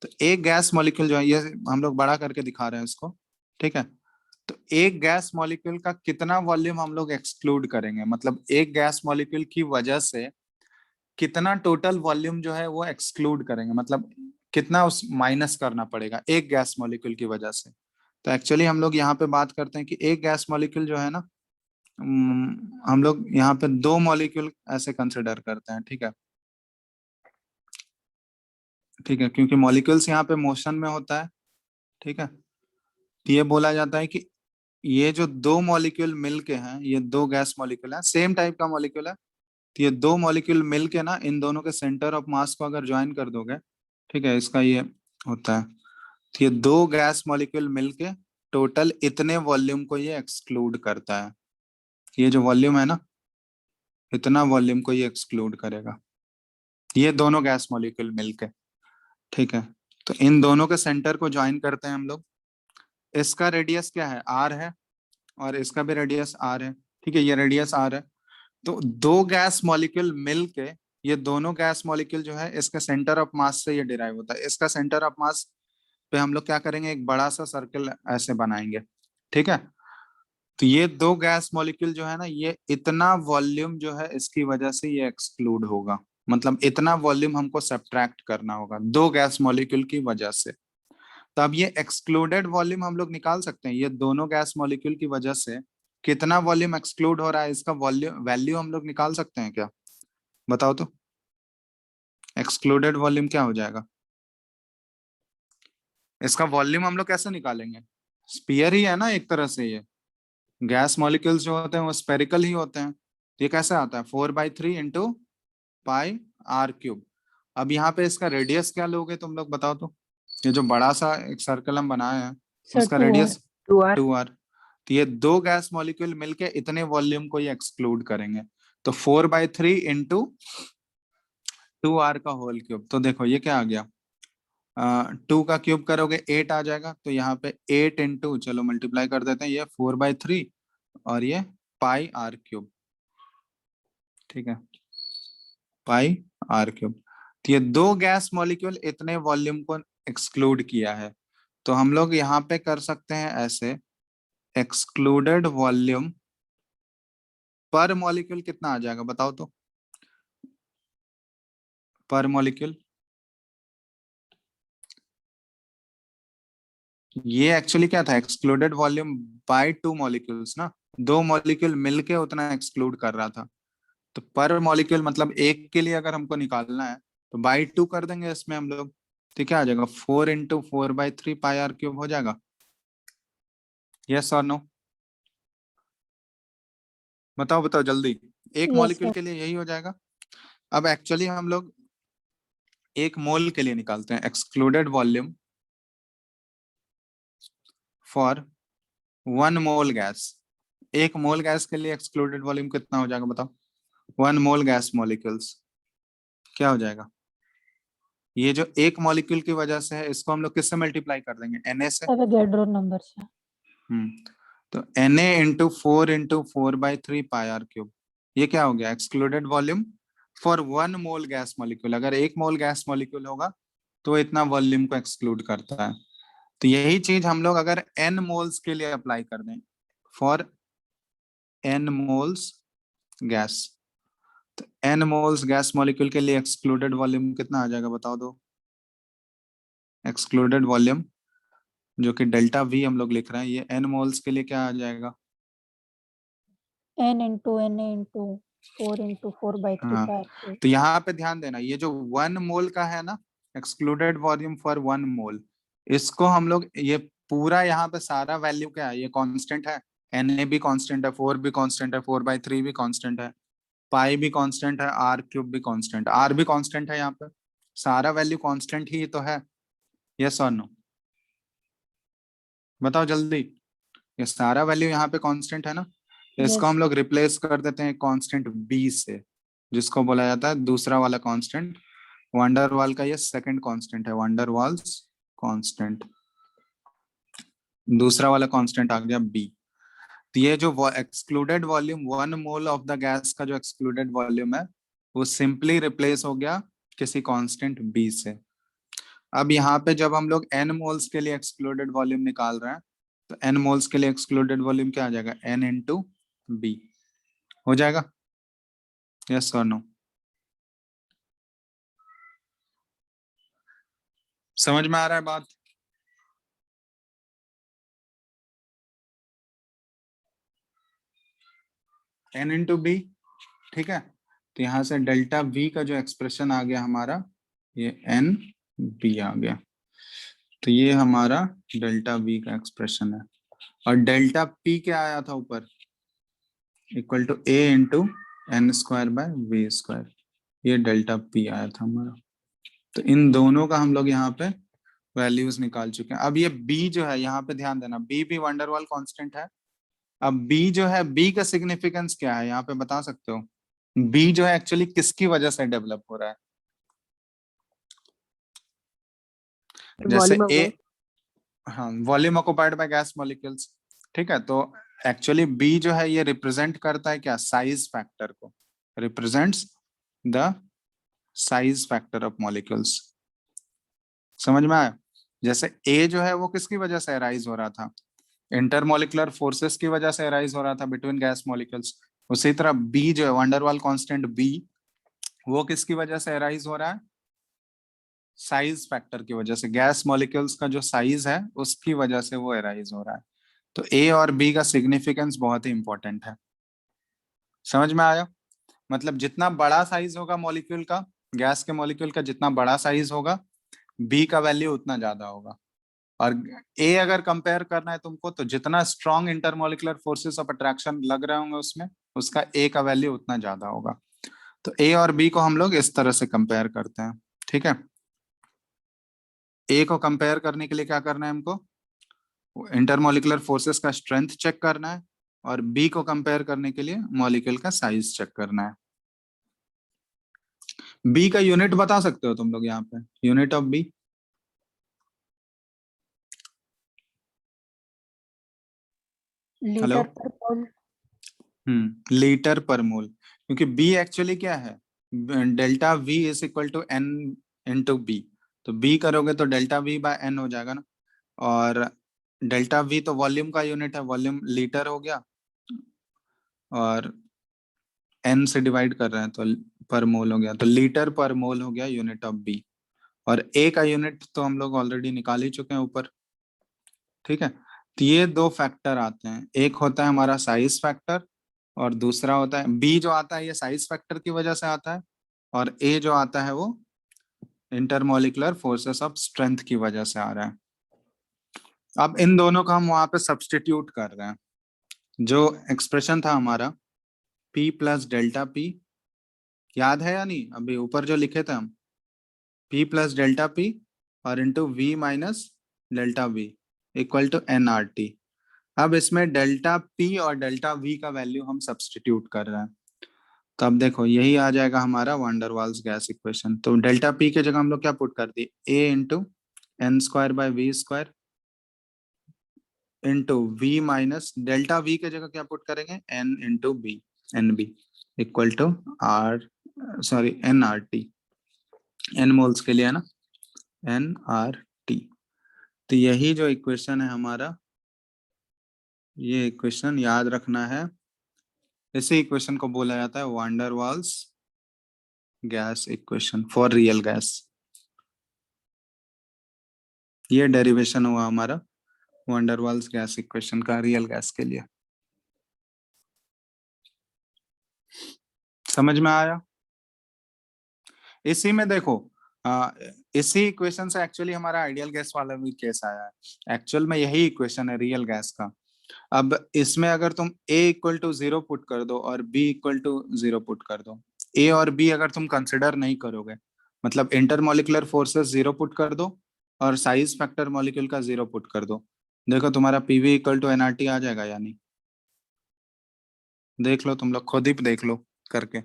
Speaker 1: तो एक गैस मॉलिक्यूल जो है, ये हम लोग बड़ा करके दिखा रहे हैं इसको, ठीक है। तो एक गैस मॉलिक्यूल का कितना वॉल्यूम हम लोग एक्सक्लूड करेंगे, मतलब एक गैस मॉलिक्यूल की वजह से कितना टोटल वॉल्यूम जो है वो एक्सक्लूड करेंगे, मतलब कितना उस माइनस करना पड़ेगा एक गैस मॉलिक्यूल की वजह से। तो एक्चुअली हम लोग यहाँ पे बात करते हैं कि एक गैस मॉलिक्यूल जो है ना, हम लोग यहाँ पे दो मॉलिक्यूल ऐसे कंसिडर करते हैं, ठीक है, ठीक है, क्योंकि मॉलिक्यूल्स यहाँ पे मोशन में होता है, ठीक है। तो ये बोला जाता है कि ये जो दो मॉलिक्यूल मिलके हैं, ये दो गैस मॉलिक्यूल है, सेम टाइप का मॉलिक्यूल है, तो ये दो मॉलिक्यूल मिलके ना इन दोनों के सेंटर ऑफ मास को अगर ज्वाइन कर दोगे, ठीक है, इसका ये होता है, तो ये दो गैस मॉलिक्यूल मिलके टोटल इतने वॉल्यूम को ये एक्सक्लूड करता है। ये जो वॉल्यूम है ना, इतना वॉल्यूम को ये एक्सक्लूड करेगा, ये दोनों गैस मॉलिक्यूल मिलके, ठीक है। तो इन दोनों के सेंटर को ज्वाइन करते हैं हम लोग। इसका रेडियस क्या है, आर है, और इसका भी रेडियस आर है, ठीक है, ये रेडियस आर है। तो दो गैस मॉलिक्यूल मिलके, ये दोनों गैस मॉलिक्यूल जो है इसका सेंटर ऑफ मास से ये डिराइव होता है। इसका सेंटर ऑफ मास पे हम लोग क्या करेंगे, एक बड़ा सा सर्कल ऐसे बनाएंगे, ठीक है। तो ये दो गैस मॉलिक्यूल जो है ना, ये इतना वॉल्यूम जो है इसकी वजह से ये एक्सक्लूड होगा, मतलब इतना वॉल्यूम हमको सब्ट्रैक्ट करना होगा दो गैस मॉलिक्यूल की वजह से। तो अब ये एक्सक्लूडेड वॉल्यूम हम लोग निकाल सकते हैं, ये दोनों गैस मॉलिक्यूल की वजह से कितना वॉल्यूम एक्सक्लूड हो रहा है, इसका वॉल्यूम वैल्यू हम लोग निकाल सकते हैं क्या, बताओ तो। एक्सक्लूडेड वॉल्यूम क्या हो जाएगा, इसका वॉल्यूम हम लोग कैसे निकालेंगे, स्फीयर ही है ना एक तरह से, ये गैस मॉलिक्यूल्स जो होते हैं वो स्पेरिकल ही होते हैं। ये कैसे आता है, 4/3 इंटू पाई आर क्यूब। अब यहाँ पे इसका रेडियस क्या लोगे तुम लोग बताओ तो, ये जो बड़ा सा एक सर्कल हम बनाए हैं
Speaker 3: सर
Speaker 1: उसका
Speaker 3: 2R।
Speaker 1: Radius
Speaker 5: 2r
Speaker 1: 2r। तो ये दो गैस मॉलिक्यूल मिलके इतने वॉल्यूम को ये एक्सक्लूड करेंगे। तो 4/3 इंटू 2r का होल क्यूब। तो देखो ये क्या आ गया, 2 का क्यूब करोगे 8 आ जाएगा, तो यहाँ पे 8 इंटू, चलो मल्टीप्लाई कर देते हैं, ये 4/3 और ये पाई आर क्यूब, ठीक है, पाई आर क्यूब। तो ये दो गैस मॉलिक्यूल इतने वॉल्यूम को एक्सक्लूड किया है। तो हम लोग यहाँ पे कर सकते हैं ऐसे, एक्सक्लूडेड वॉल्यूम पर मॉलिक्यूल कितना आ जाएगा बताओ तो, पर मॉलिक्यूल। ये एक्चुअली क्या था, excluded volume by two molecules ना, दो मॉलिक्यूल मिलके उतना एक्सक्लूड कर रहा था। तो पर मॉलिक्यूल मतलब एक के लिए अगर हमको निकालना है तो बाई टू कर देंगे इसमें हम लोग, तो क्या आ जाएगा, 4 इंटू 4/3 पाई आर क्यूब हो जाएगा। यस और नो, बताओ बताओ जल्दी, एक
Speaker 3: यस
Speaker 1: मॉलिक्यूल
Speaker 3: सर।
Speaker 1: के लिए यही हो जाएगा। अब एक्चुअली हम लोग एक मोल के लिए निकालते हैं excluded volume for 1 mole gas. एक मोल गैस के लिए एक्सक्लूडेड वॉल्यूम कितना हो जाएगा बताओ, 1 मोल गैस मॉलिक्यूल्स क्या हो जाएगा। ये जो एक मॉलिक्यूल की वजह से है इसको हम लोग किससे मल्टीप्लाई कर देंगे, Na से।
Speaker 3: एवोगैड्रो नंबर से।
Speaker 1: तो Na into 4/3 pi R cube, ये क्या हो गया, excluded volume for 1 mole gas molecule. अगर एक मोल गैस मॉलिक्यूल होगा तो इतना वॉल्यूम को एक्सक्लूड करता है। तो यही चीज हम लोग अगर n मोल्स के लिए अप्लाई कर दें, फॉर n मोल्स गैस, तो n मोल्स गैस मॉलिक्यूल के लिए एक्सक्लूडेड वॉल्यूम कितना आ जाएगा बताओ दो। एक्सक्लूडेड वॉल्यूम जो कि डेल्टा वी हम लोग लिख रहे हैं, ये n मोल्स के लिए क्या आ जाएगा।
Speaker 3: n into Na into 4 into 4/3
Speaker 1: हाँ,
Speaker 3: पाई आर क्यूब।
Speaker 1: तो यहाँ पे ध्यान देना, ये जो 1 मोल का है ना, एक्सक्लूडेड वॉल्यूम फॉर 1 मोल, इसको हम लोग ये पूरा यहाँ पे सारा वैल्यू क्या है, ये कांस्टेंट है, Na भी कांस्टेंट है, 4 भी कांस्टेंट है, 4/3 भी कांस्टेंट है, पाई भी कांस्टेंट है, आर क्यूब भी कांस्टेंट, आर भी कांस्टेंट है, यहाँ पे सारा वैल्यू कांस्टेंट ही तो है। यस और नो, बताओ जल्दी, ये सारा वैल्यू यहाँ पे कांस्टेंट है ना, तो इसको
Speaker 3: यस।
Speaker 1: हम लोग रिप्लेस कर देते हैं कांस्टेंट बी से, जिसको बोला जाता है दूसरा वाला कांस्टेंट, वंडरवाल का ये सेकंड कांस्टेंट है, वंडरवाल्स कांस्टेंट, दूसरा वाला कांस्टेंट आ गया बी। तो ये जो excluded volume 1 mole of the gas का जो एक्सक्लूडेड वॉल्यूम है वो सिंपली रिप्लेस हो गया किसी कांस्टेंट बी से। अब यहाँ पे जब हम लोग n मोल्स के लिए एक्सक्लूडेड वॉल्यूम निकाल रहे हैं, तो n मोल्स के लिए एक्सक्लूडेड वॉल्यूम क्या आ जाएगा, n इंटू बी हो जाएगा। यस और नो, समझ में आ रहा है बात। n इंटू बी, ठीक है। तो यहाँ से डेल्टा v का जो एक्सप्रेशन आ गया हमारा, ये n b आ गया। तो ये हमारा डेल्टा वी का एक्सप्रेशन है। और डेल्टा पी क्या आया था ऊपर, equal to A into N square by V square, ये डेल्टा पी आया था हमारा। तो इन दोनों का हम लोग यहाँ पे वैल्यूज निकाल चुके हैं। अब ये बी जो है, यहाँ पे ध्यान देना, बी भी वंडरवाल कांस्टेंट है। अब बी जो है, बी का सिग्निफिकेंस क्या है यहाँ पे बता सकते हो? बी जो है एक्चुअली किसकी वजह से डेवलप हो रहा है? जैसे
Speaker 5: वॉल्यूम ऑफ
Speaker 1: ए,
Speaker 5: गैस।
Speaker 1: हाँ, volume occupied by gas molecules. ठीक है, तो एक्चुअली बी जो है ये रिप्रेजेंट करता है क्या? साइज फैक्टर को, represents the size factor of molecules. समझ में आया? जैसे ए जो है वो किसकी वजह से अराइज हो रहा था? इंटरमोलिकुलर फोर्सेस की वजह से अराइज हो रहा था बिटवीन गैस मॉलिक्यूल्स। उसी तरह बी जो है, वंडरवाल कांस्टेंट बी, वो किसकी वजह से अराइज हो रहा है? साइज फैक्टर की वजह से, गैस मॉलिक्यूल्स का जो साइज है उसकी वजह से वो अराइज हो रहा है। तो ए और बी का सिग्निफिकेंस बहुत ही इंपॉर्टेंट है। समझ में आया? मतलब जितना बड़ा साइज होगा मॉलिक्यूल का, गैस के मॉलिक्यूल का जितना बड़ा साइज होगा, बी का वैल्यू उतना ज्यादा होगा। और ए अगर कंपेयर करना है तुमको, तो जितना strong intermolecular forces of attraction लग रहे होंगे उसमें, उसका ए का वैल्यू उतना ज्यादा होगा। तो ए और बी को हम लोग इस तरह से कंपेयर करते हैं। ठीक है, ए को कंपेयर करने के लिए क्या करना है हमको? इंटरमोलिकुलर फोर्सेस का स्ट्रेंथ चेक करना है, और बी को कंपेयर करने के लिए मॉलिक्यूल का साइज चेक करना है। बी का यूनिट बता सकते हो तुम लोग यहाँ पे? Unit of B, hello?
Speaker 3: Litre per mole.
Speaker 1: Litre per मोल, क्योंकि बी एक्चुअली क्या है? Delta V is equal to N into B. तो बी करोगे तो डेल्टा वी बाय एन हो जाएगा ना। और डेल्टा वी तो वॉल्यूम का यूनिट है, वॉल्यूम लीटर हो गया, और एन से डिवाइड कर रहे हैं तो पर मोल हो गया, तो लीटर पर मोल हो गया यूनिट ऑफ बी। और ए का यूनिट तो हम लोग ऑलरेडी निकाल ही चुके हैं ऊपर। ठीक है, तो ये दो फैक्टर आते हैं, एक होता है हमारा साइज फैक्टर, और दूसरा होता है बी जो आता है ये साइज फैक्टर की वजह से आता है, और ए जो आता है वो इंटरमोलिकुलर फोर्सेस ऑफ स्ट्रेंथ की वजह से आ रहा है। अब इन दोनों का हम वहां पे सब्सटीट्यूट कर रहे हैं। जो एक्सप्रेशन था हमारा P प्लस डेल्टा P, याद है या नहीं? अभी ऊपर जो लिखे थे हम, P प्लस डेल्टा P और into V minus delta V equal to nRT। अब इसमें डेल्टा P और डेल्टा V का वैल्यू हम सब्सटीट्यूट कर रहे हैं। तो अब देखो यही आ जाएगा हमारा वंडरवाल्स गैस इक्वेशन। तो डेल्टा P की जगह हम लोग क्या पुट कर दिए? A into N square by V square into V minus delta V की जगह क्या पुट करेंगे? N into B, N B equal to R, sorry nRT, n moles के लिए है ना, nRT। तो यही जो इक्वेशन है हमारा, ये इक्वेशन याद रखना है। इसी इक्वेशन को बोला जाता है van der Waals gas equation for real gas. ये डेरिवेशन हुआ हमारा वंडरवाल्स गैस इक्वेशन का रियल गैस के लिए। समझ में आया? इसी में देखो, इसी इक्वेशन से एक्चुअली हमारा आइडियल गैस वाला भी केस आया है। एक्चुअल में यही इक्वेशन है रियल गैस का। अब इसमें अगर तुम a इक्वल टू 0 पुट कर दो और b इक्वल टू 0 पुट कर दो, a और b अगर तुम कंसिडर नहीं करोगे, मतलब इंटरमोलिकुलर फोर्सेस 0 पुट कर दो और साइज फैक्टर मॉलिक्यूल का 0 पुट कर दो, देखो तुम्हारा pv इक्वल टू nRT आ जाएगा या नहीं? देख लो तुम लोग, खुद ही देख लो करके।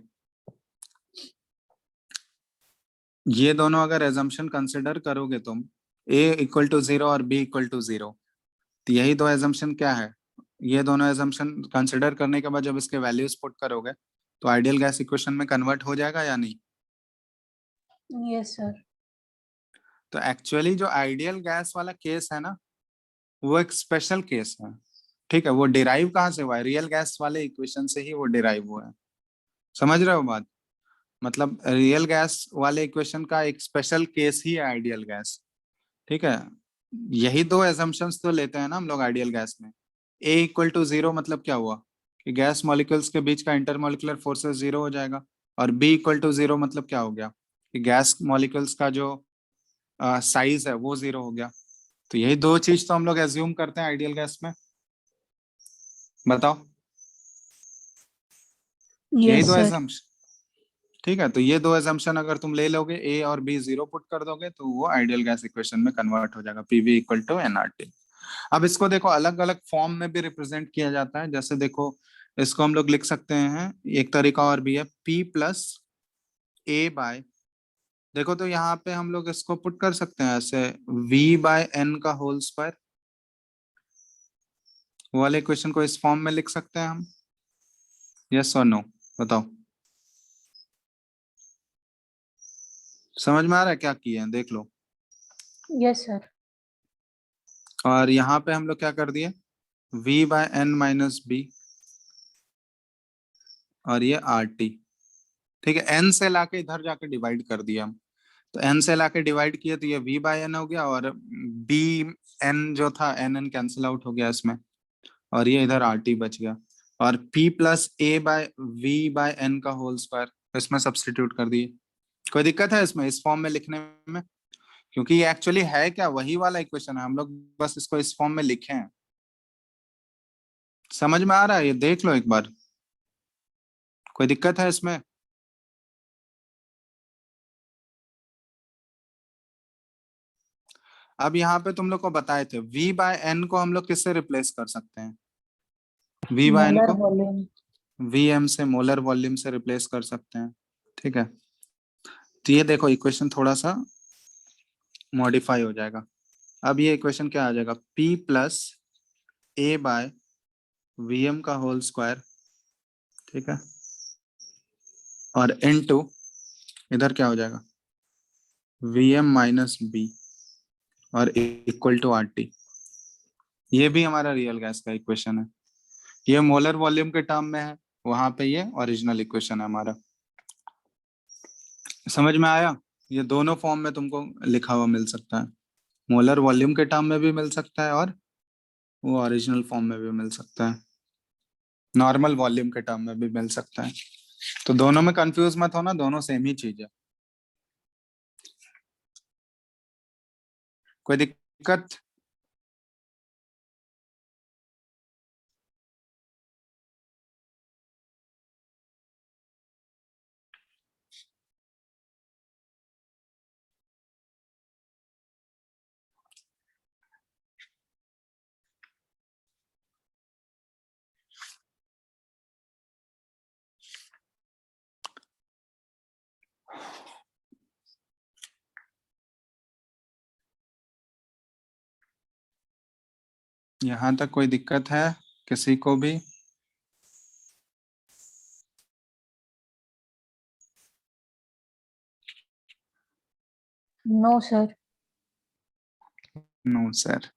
Speaker 1: ये दोनों अगर एजम्पशन कंसिडर करोगे तुम, a इक्वल टू 0 और b इक्वल टू 0, तो यही दो एजम्पशन क्या है? ये दोनों एजम्पशन कंसिडर करने के बाद जब इसके वैल्यूज पुट करोगे तो आइडियल गैस इक्वेशन में कन्वर्ट हो जाएगा या नहीं?
Speaker 3: Yes sir.
Speaker 1: तो एक्चुअली जो आइडियल गैस वाला केस है ना, वो एक स्पेशल केस है। ठीक है, वो डिराइव कहाँ से हुआ है? रियल गैस वाले इक्वेशन से ही वो डिराइव हुआ है। समझ रहे हो बात? मतलब रियल गैस वाले इक्वेशन का एक स्पेशल केस ही है आइडियल गैस। ठीक है, यही दो एजम्पशंस तो लेते हैं ना हम लोग आइडियल गैस में। a इक्वल टू 0 मतलब क्या हुआ कि गैस मॉलिक्यूल्स के बीच का इंटरमोलिकुलर फोर्सेस 0 हो जाएगा, और b इक्वल टू 0 मतलब क्या हो गया कि गैस मॉलिक्यूल्स का जो साइज है वो 0 हो गया। तो यही दो चीज तो हम लोग एज्यूम करते हैं आइडियल गैस में, बताओ। यही
Speaker 3: यस
Speaker 1: दो
Speaker 3: सर।
Speaker 1: एजम्पशन, ठीक है। तो ये दो एजम्पशन अगर तुम ले लोगे, ए और बी जीरो पुट कर दोगे, तो वो आइडियल गैस इक्वेशन में कन्वर्ट हो जाएगा, पीवी इक्वल टू एनआरटी। अब इसको देखो अलग अलग फॉर्म में भी रिप्रेजेंट किया जाता है। जैसे देखो इसको हम लोग लिख सकते हैं, एक तरीका और भी है, P प्लस ए बाय, देखो तो यहाँ पे हम लोग इसको पुट कर सकते हैं ऐसे, V बाय एन का होल स्क्वायर, वो वाले इक्वेशन को इस फॉर्म में लिख सकते हैं हम, यस और नो, बताओ। समझ में आ रहा है क्या किए हैं, देख लो।
Speaker 3: Yes sir.
Speaker 1: और यहाँ पे हम लोग क्या कर दिए, V by N minus B, और ये आर टी, ठीक है। एन से लाके इधर जाके डिवाइड कर दिया हम, तो एन से लाके डिवाइड किया तो ये V बाय एन हो गया, और बी एन जो था एन एन कैंसिल आउट हो गया इसमें, और ये इधर आर टी बच गया। और P plus A by V by N का होल स्क्वायर इसमें सब्सटीट्यूट कर दिए। कोई दिक्कत है इसमें, इस फॉर्म में लिखने में? क्योंकि ये एक्चुअली है क्या, वही वाला इक्वेशन है, हम लोग बस इसको इस फॉर्म में लिखे हैं। समझ में आ रहा है, ये देख लो एक बार, कोई दिक्कत है इसमें? अब यहाँ पे तुम लोग को बताए थे V बाय एन को हम लोग किससे रिप्लेस कर सकते हैं, V बाय एन
Speaker 3: मोलर
Speaker 1: को
Speaker 3: वॉल्यूम।
Speaker 1: Vm से, मोलर वॉल्यूम से रिप्लेस कर सकते हैं, ठीक है। तो ये देखो इक्वेशन थोड़ा सा मॉडिफाई हो जाएगा। अब ये इक्वेशन क्या आ जाएगा, P plus A bye Vm का होल स्क्वायर, ठीक है, और इनटू इधर क्या हो जाएगा, Vm माइनस बी, और इक्वल टू आर टी। ये भी हमारा रियल गैस का इक्वेशन है, ये मोलर वॉल्यूम के टर्म में है, वहां पे ये ओरिजिनल इक्वेशन है हमारा। समझ में आया? ये दोनों फॉर्म में तुमको लिखा हुआ मिल सकता है, मोलर वॉल्यूम के टर्म में भी मिल सकता है, और वो ओरिजिनल फॉर्म में भी मिल सकता है, नॉर्मल वॉल्यूम के टर्म में भी मिल सकता है। तो दोनों में कंफ्यूज मत होना, दोनों सेम ही चीज है। कोई दिक्कत? यहाँ तक कोई दिक्कत है किसी को भी?
Speaker 3: No sir.
Speaker 1: No sir.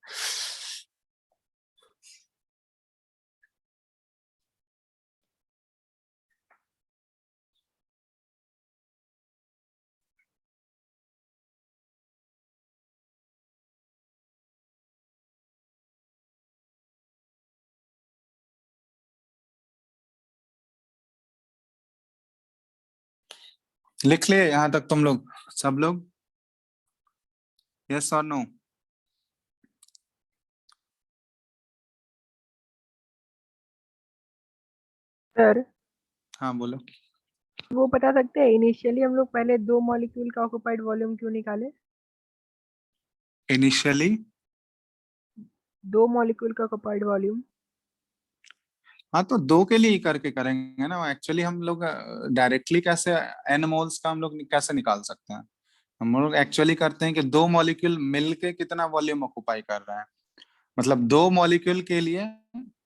Speaker 1: लिख लिए यहाँ तक तुम लोग, सब लोग, यस और नो?
Speaker 5: सर
Speaker 1: हाँ बोलो।
Speaker 5: वो बता सकते हैं इनिशियली हम लोग पहले 2 मॉलिक्यूल का ऑक्युपाइड वॉल्यूम क्यों निकाले?
Speaker 1: इनिशियली
Speaker 5: 2 मॉलिक्यूल का ऑक्युपाइड वॉल्यूम।
Speaker 1: हाँ, तो दो के लिए ही करके करेंगे ना। एक्चुअली हम लोग डायरेक्टली कैसे एन मोल्स का हम लोग कैसे निकाल सकते हैं, हम लोग एक्चुअली करते हैं कि दो मॉलिक्यूल मिलके कितना वॉल्यूम ऑक्युपाई कर रहे हैं, मतलब दो मॉलिक्यूल के लिए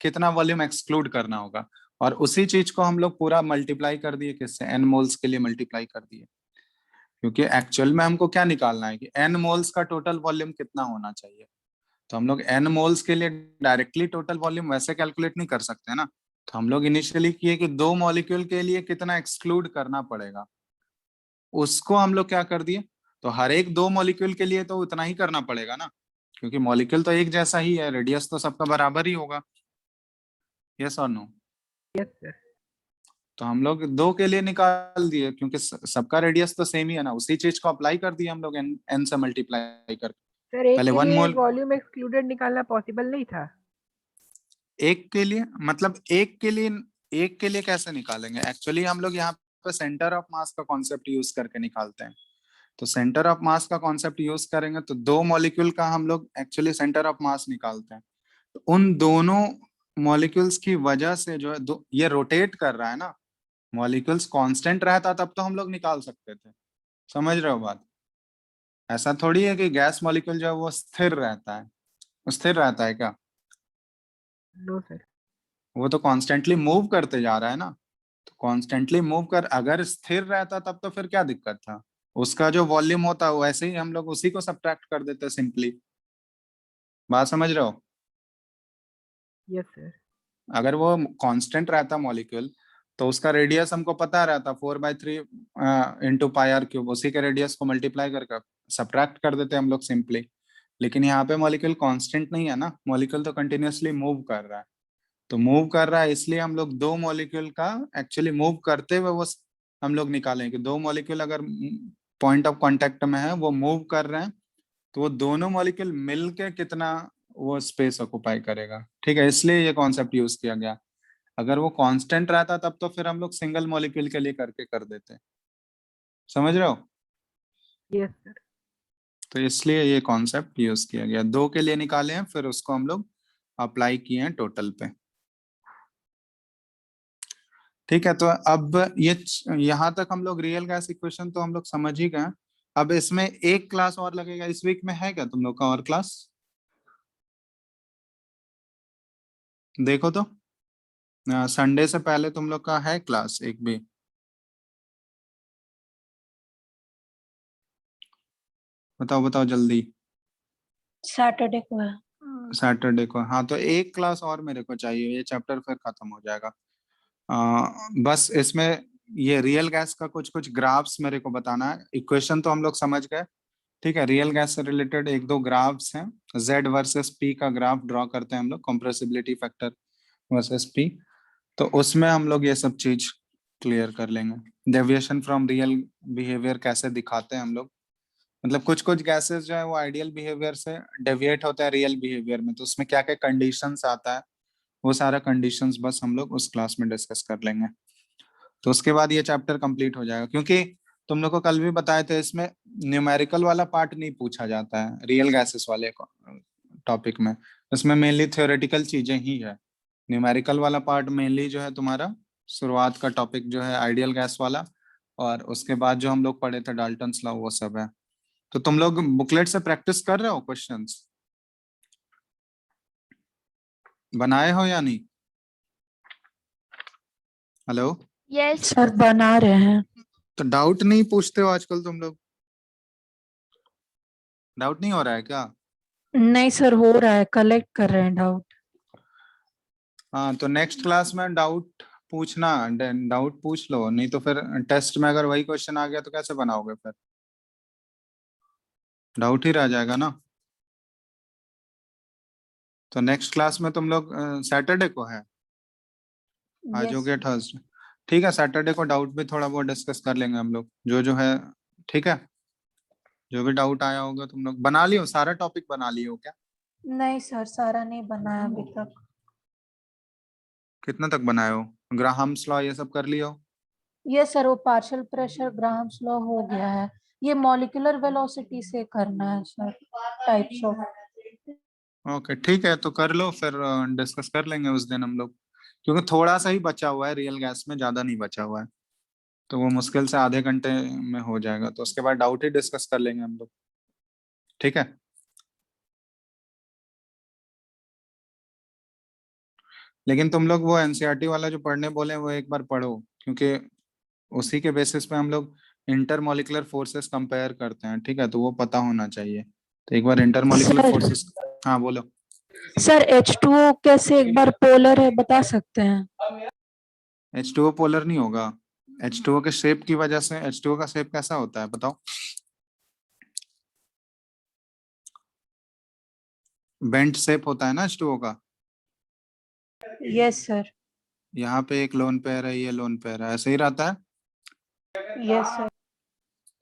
Speaker 1: कितना वॉल्यूम एक्सक्लूड करना होगा, और उसी चीज को हम लोग पूरा मल्टीप्लाई कर दिए, किससे, एन मोल्स के लिए मल्टीप्लाई कर दिए। क्योंकि एक्चुअल में हमको क्या निकालना है कि एन मोल्स का टोटल वॉल्यूम कितना होना चाहिए, तो हम लोग एन मोल्स के लिए डायरेक्टली टोटल वॉल्यूम वैसे कैलकुलेट नहीं कर सकते ना। तो हम लोग इनिशियली किए कि दो मॉलिक्यूल के लिए कितना एक्सक्लूड करना पड़ेगा, उसको हम लोग क्या कर दिए, तो हर एक दो मॉलिक्यूल के लिए तो उतना ही करना पड़ेगा ना, क्योंकि मॉलिक्यूल तो एक जैसा ही है, रेडियस तो सबका बराबर ही होगा, यस और नो?
Speaker 5: Yes sir.
Speaker 1: तो हम लोग दो के लिए निकाल दिए, क्योंकि सबका रेडियस तो सेम ही है ना, उसी चीज को अप्लाई कर दिया हम लोग एन से मल्टीप्लाई कर।
Speaker 5: सर एक
Speaker 1: पहले
Speaker 5: के
Speaker 1: 1
Speaker 5: लिए
Speaker 1: मोल
Speaker 5: वॉल्यूम एक्सक्लूडेड निकालना पॉसिबल नहीं था।
Speaker 1: एक के लिए मतलब एक के लिए कैसे निकालेंगे? एक्चुअली हम लोग यहाँ पे सेंटर ऑफ मास का कॉन्सेप्ट यूज करके निकालते हैं। तो सेंटर ऑफ मास का कॉन्सेप्ट यूज करेंगे तो दो मॉलिक्यूल का हम लोग एक्चुअली सेंटर ऑफ मास निकालते हैं। तो उन दोनों मॉलिक्यूल्स की वजह से जो है ये रोटेट कर रहा है ना, मॉलिक्यूल्स कांस्टेंट रहता तब तो हम लोग निकाल सकते थे। समझ रहे हो बात? ऐसा थोड़ी है कि गैस मॉलिक्यूल जो है वो स्थिर रहता है। वो स्थिर रहता है क्या?
Speaker 5: No sir.
Speaker 1: वो तो कॉन्स्टेंटली मूव करते जा रहा है ना। तो कॉन्स्टेंटली मूव कर अगर स्थिर रहता तब तो फिर क्या दिक्कत था? उसका जो वॉल्यूम होता वैसे ही हम लोग उसी को सब्ट्रैक्ट कर देते सिंपली। बात समझ रहे हो?
Speaker 5: Yes sir.
Speaker 1: अगर वो कांस्टेंट रहता मॉलिक्यूल तो उसका रेडियस हमको पता रहता 4/3 इंटू पाई आर क्यूब, उसी के रेडियस को मल्टीप्लाई करके सब्ट्रैक्ट कर देते हम लोग सिंपली। लेकिन यहाँ पे मॉलिक्यूल कांस्टेंट नहीं है ना, मॉलिक्यूल तो कंटिन्यूअसली मूव कर रहा है। तो मूव कर रहा है इसलिए हम लोग दो मॉलिक्यूल का एक्चुअली मूव करते हुए वो हम लोग निकालें कि दो मॉलिक्यूल अगर पॉइंट ऑफ कांटेक्ट में है, वो मूव कर रहे हैं, तो वो दोनों मॉलिक्यूल मिलके कितना वो स्पेस ऑक्युपाई करेगा। ठीक है, इसलिए ये कॉन्सेप्ट यूज किया गया। अगर वो कांस्टेंट रहता तब तो फिर हम लोग सिंगल मॉलिक्यूल के लिए करके कर देते। समझ रहे हो?
Speaker 5: Yes sir.
Speaker 1: तो इसलिए ये कॉन्सेप्ट यूज किया गया, दो के लिए निकाले हैं फिर उसको हम लोग अप्लाई किए हैं टोटल पे। ठीक है, तो अब ये यहाँ तक हम लोग रियल गैस इक्वेशन तो हम लोग समझ ही गए। अब इसमें एक क्लास और लगेगा, इस वीक में है क्या तुम लोग का और क्लास? देखो तो संडे से पहले तुम लोग का है क्लास एक भी? बताओ बताओ जल्दी।
Speaker 3: सैटरडे को है।
Speaker 1: सैटरडे को? हाँ, तो एक क्लास और मेरे को चाहिए, ये चैप्टर फिर खत्म हो जाएगा। बस इसमें ये रियल गैस का कुछ कुछ ग्राफ्स मेरे को बताना है। इक्वेशन तो हम लोग समझ गए। ठीक है, रियल गैस से रिलेटेड एक दो ग्राफ्स हैं। जेड वर्सेस पी का ग्राफ ड्रॉ करते हैं हम लोग, कंप्रेसिबिलिटी फैक्टर वर्सेस पी। तो उसमें हम लोग ये सब चीज क्लियर कर लेंगे। डेविएशन फ्रॉम रियल बिहेवियर कैसे दिखाते हैं हम लोग, मतलब कुछ कुछ गैसेस जो है वो आइडियल बिहेवियर से डेविएट होता है रियल बिहेवियर में, तो उसमें क्या क्या कंडीशंस आता है, वो सारा कंडीशंस बस हम लोग उस क्लास में डिस्कस कर लेंगे। तो उसके बाद ये चैप्टर कंप्लीट हो जाएगा, क्योंकि तुम लोग को कल भी बताए थे इसमें न्यूमेरिकल वाला पार्ट नहीं पूछा जाता है रियल गैसेस वाले टॉपिक में। इसमें मेनली थ्योरेटिकल चीजें ही है। न्यूमेरिकल वाला पार्ट मेनली जो है तुम्हारा शुरुआत का टॉपिक जो है आइडियल गैस वाला, और उसके बाद जो हम लोग पढ़े थे डाल्टन्स लॉ, वो सब है। तो तुम लोग बुकलेट से प्रैक्टिस कर रहे हो, क्वेश्चंस बनाए हो या नहीं? हेलो?
Speaker 3: यस सर, बना रहे हैं।
Speaker 1: तो डाउट नहीं पूछते हो आजकल तुम लोग? डाउट नहीं हो रहा है क्या?
Speaker 3: नहीं सर, हो रहा है, कलेक्ट कर रहे हैं डाउट।
Speaker 1: हाँ, तो नेक्स्ट क्लास में डाउट पूछना, डाउट पूछ लो, नहीं तो फिर टेस्ट में अगर वही क्वेश्चन आ गया तो कैसे बनाओगे? फिर डाउट ही रह जाएगा ना। तो नेक्स्ट क्लास में तुम लोग सैटरडे को है, आज हो
Speaker 3: यस
Speaker 1: गया थर्सडे। ठीक है, सैटरडे को डाउट भी थोड़ा बहुत डिस्कस कर लेंगे हम लोग, जो है। ठीक है, जो भी डाउट आया होगा तुम लोग बना लियो, सारा टॉपिक बना लियो क्या?
Speaker 3: नहीं सर, सारा नहीं बनाया अभी तक।
Speaker 1: कितना तक बनाए हो? ग्राहम्स लॉ ये सब कर लियो?
Speaker 3: ये सर, वो पार्शियल प्रेशर ग्राहम्स लॉ हो गया है। ये मॉलिक्यूलर वेलोसिटी से करना है सर, टाइप्स ऑफ।
Speaker 1: ओके ठीक है, तो कर लो फिर, डिस्कस कर लेंगे उस दिन हम लोग, क्योंकि थोड़ा सा ही बचा हुआ है रियल गैस में, ज्यादा नहीं बचा हुआ है। तो वो मुश्किल से आधे घंटे में हो जाएगा, तो उसके बाद डाउट ही डिस्कस कर लेंगे हम लोग। ठीक है, लेकिन तुम लोग वो एनसीईआरटी वाला जो पढ़ने बोले वो एक बार पढ़ो, क्योंकि उसी के बेसिस पे हम लोग इंटरमॉलिकुलर फोर्सेस कंपेयर करते हैं। ठीक है, तो वो पता होना चाहिए। तो एक बार इंटरमॉलिकुलर
Speaker 3: सर
Speaker 1: फोर्सेस। हाँ बोलो।
Speaker 3: सर, H2O कैसे एक बार पोलर है, बता सकते हैं?
Speaker 1: H2O पोलर नहीं होगा। H2O के शेप की वजह से, H2O का शेप कैसा होता है बताओ? बेंट शेप होता है ना H2O का।
Speaker 3: Yes sir.
Speaker 1: यहाँ पे एक लोन पेयर है, ये लोन पेयर है, ऐसे ही रहता है।
Speaker 3: Yes sir.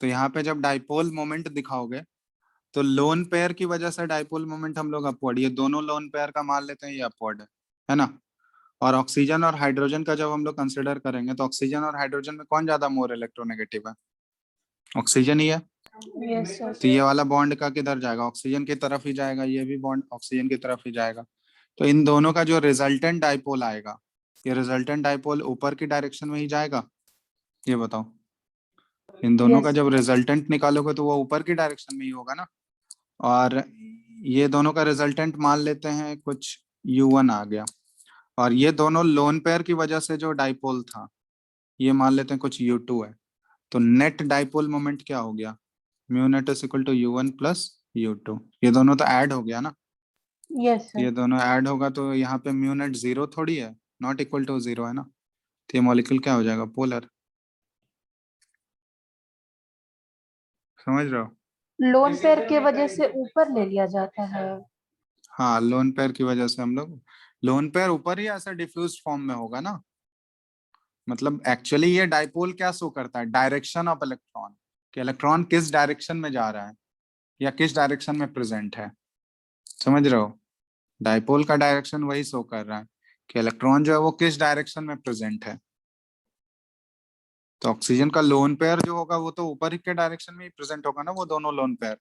Speaker 1: तो यहाँ पे जब डाइपोल मोमेंट दिखाओगे तो लोन पेयर की वजह से डाइपोल मोमेंट हम लोग अपवर्ड, ये दोनों लोन पेयर का मान लेते हैं ये अपवर्ड है ना। और ऑक्सीजन और हाइड्रोजन का जब हम लोग कंसिडर करेंगे तो ऑक्सीजन और हाइड्रोजन में कौन ज्यादा मोर इलेक्ट्रोनेगेटिव है? ऑक्सीजन ही है।
Speaker 3: Yes sir.
Speaker 1: तो ये वाला बॉन्ड का किधर जाएगा? ऑक्सीजन की तरफ ही जाएगा, ये भी बॉन्ड ऑक्सीजन की तरफ ही जाएगा। तो इन दोनों का जो रिजल्टेंट डाइपोल आएगा, ये रिजल्टेंट डाइपोल ऊपर की डायरेक्शन में ही जाएगा? ये बताओ। इन दोनों का
Speaker 3: Yes.
Speaker 1: जब रिजल्टेंट निकालोगे तो वो ऊपर की डायरेक्शन में ही होगा ना। और ये दोनों का रिजल्टेंट मान लेते हैं कुछ U1 आ गया, और ये दोनों लोन पेयर की वजह से जो डाइपोल था ये मान लेते हैं कुछ U2 है। तो नेट डाइपोल मोमेंट क्या हो गया? Mu net is equal to U1 plus U2। ये दोनों तो ऐड हो गया ना।
Speaker 3: Yes sir.
Speaker 1: ये दोनों ऐड होगा तो यहाँ पे म्यू नेट 0 थोड़ी है, नॉट इक्वल टू 0 है ना। तो ये मॉलिक्यूल क्या हो जाएगा? पोलर। समझ रहे हो?
Speaker 3: लोन पेयर के वजह से ऊपर ले लिया जाता है।
Speaker 1: हाँ, लोन पेयर की वजह से हम लोग, लोन पेयर ऊपर ही ऐसा डिफ्यूज फॉर्म में होगा ना। मतलब एक्चुअली ये डाइपोल क्या शो करता है? डायरेक्शन ऑफ इलेक्ट्रॉन, कि इलेक्ट्रॉन किस डायरेक्शन में जा रहा है या किस डायरेक्शन में प्रेजेंट है। समझ रहे हो? डाइपोल का डायरेक्शन वही शो कर रहा है कि इलेक्ट्रॉन जो है वो किस डायरेक्शन में प्रेजेंट है। तो ऑक्सीजन का लोन पेयर जो होगा वो तो ऊपर ही के डायरेक्शन में ही प्रेजेंट होगा ना, वो दोनों लोन पेयर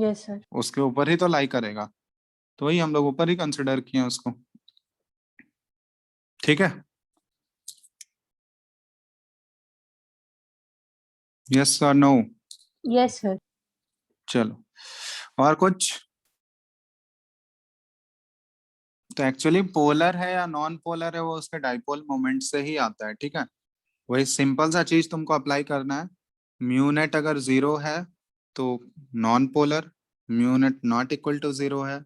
Speaker 3: यस सर।
Speaker 1: उसके ऊपर ही तो लाई करेगा। तो वही हम लोग ऊपर ही कंसिडर किए हैं उसको। ठीक है। यस और नो?
Speaker 3: Yes sir.
Speaker 1: चलो और कुछ? तो एक्चुअली पोलर है या नॉन पोलर है वो उसके डाइपोल मोमेंट से ही आता है। ठीक है, वही सिंपल सा चीज तुमको अप्लाई करना है। म्यू नेट अगर 0 है तो non polar, mu net not equal to 0 है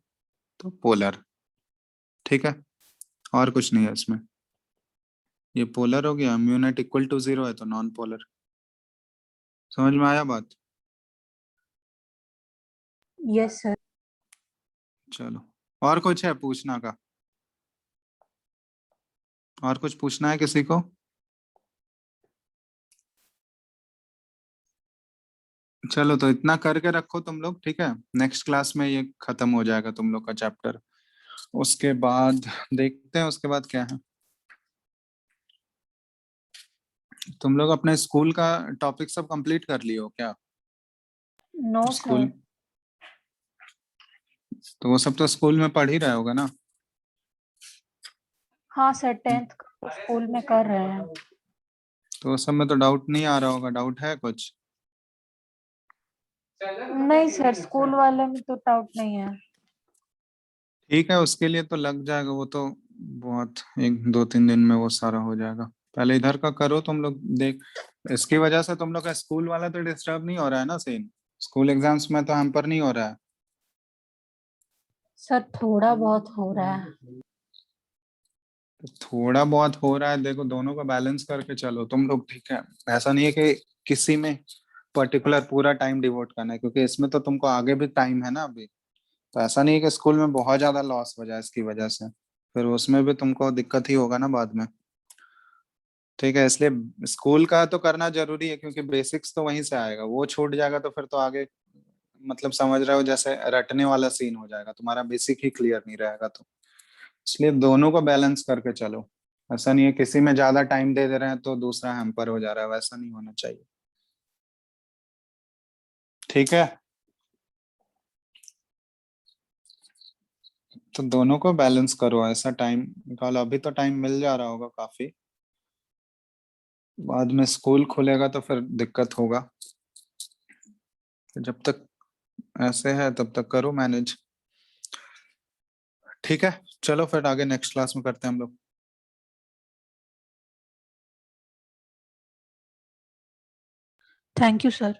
Speaker 1: तो पोलर। ठीक है, और कुछ नहीं है इसमें। ये पोलर हो गया, म्यू नेट इक्वल टू 0 है तो नॉन पोलर। समझ में आया बात?
Speaker 3: Yes sir.
Speaker 1: चलो, और कुछ है पूछना का? और कुछ पूछना है किसी को? चलो तो इतना करके रखो तुम लोग। ठीक है, नेक्स्ट क्लास में ये खत्म हो जाएगा तुम लोग का चैप्टर। उसके बाद देखते हैं उसके बाद क्या है। तुम लोग अपने स्कूल का टॉपिक सब कंप्लीट कर लिए हो क्या?
Speaker 3: No
Speaker 1: school
Speaker 3: sir.
Speaker 1: तो वो सब तो स्कूल में पढ़ ही रहे होगा ना।
Speaker 3: हाँ सर, 10th स्कूल में कर रहे हैं।
Speaker 1: तो उस सब में तो डाउट नहीं आ रहा होगा? डाउट है कुछ?
Speaker 3: नहीं सर, स्कूल वाले में तो डाउट नहीं है।
Speaker 1: ठीक है, उसके लिए तो लग जाएगा वो तो, बहुत 1-2-3 दिन में वो सारा हो जाएगा। पहले इधर का करो तुम लोग देख। इसकी वजह से तुम लोग का स्कूल वाला तो डिस्टर्ब नहीं हो रहा है ना सीन? स्कूल एग्जाम्स में तो हैम्पर नहीं हो रहा है?
Speaker 3: सर थोड़ा बहुत हो रहा है।
Speaker 1: तो थोड़ा बहुत हो रहा है, देखो दोनों का बैलेंस करके चलो तुम लोग। ठीक है, ऐसा नहीं है कि किसी में पर्टिकुलर पूरा टाइम डिवोट करना है, क्योंकि इसमें तो तुमको आगे भी टाइम है ना अभी। तो ऐसा नहीं है कि स्कूल में बहुत ज्यादा लॉस हो जाए इसकी वजह से, फिर उसमें भी तुमको दिक्कत ही होगा ना बाद में। ठीक है, इसलिए स्कूल का तो करना जरूरी है, क्योंकि बेसिक्स तो वहीं से आएगा। वो छूट जाएगा तो फिर तो आगे, मतलब समझ रहे हो, जैसे रटने वाला सीन हो जाएगा, तुम्हारा बेसिक ही क्लियर नहीं रहेगा। तो इसलिए दोनों को बैलेंस करके चलो। ऐसा नहीं है किसी में ज्यादा टाइम दे दे रहे हैं तो दूसरा हैम्पर हो जा रहा है, वैसा नहीं होना चाहिए। ठीक है, तो दोनों को बैलेंस करो, ऐसा टाइम निकालो। अभी तो टाइम मिल जा रहा होगा काफी, बाद में स्कूल खुलेगा तो फिर दिक्कत होगा। जब तक ऐसे है तब तक करो मैनेज। ठीक है, चलो फिर आगे नेक्स्ट क्लास में करते हैं हम लोग।
Speaker 3: Thank you sir.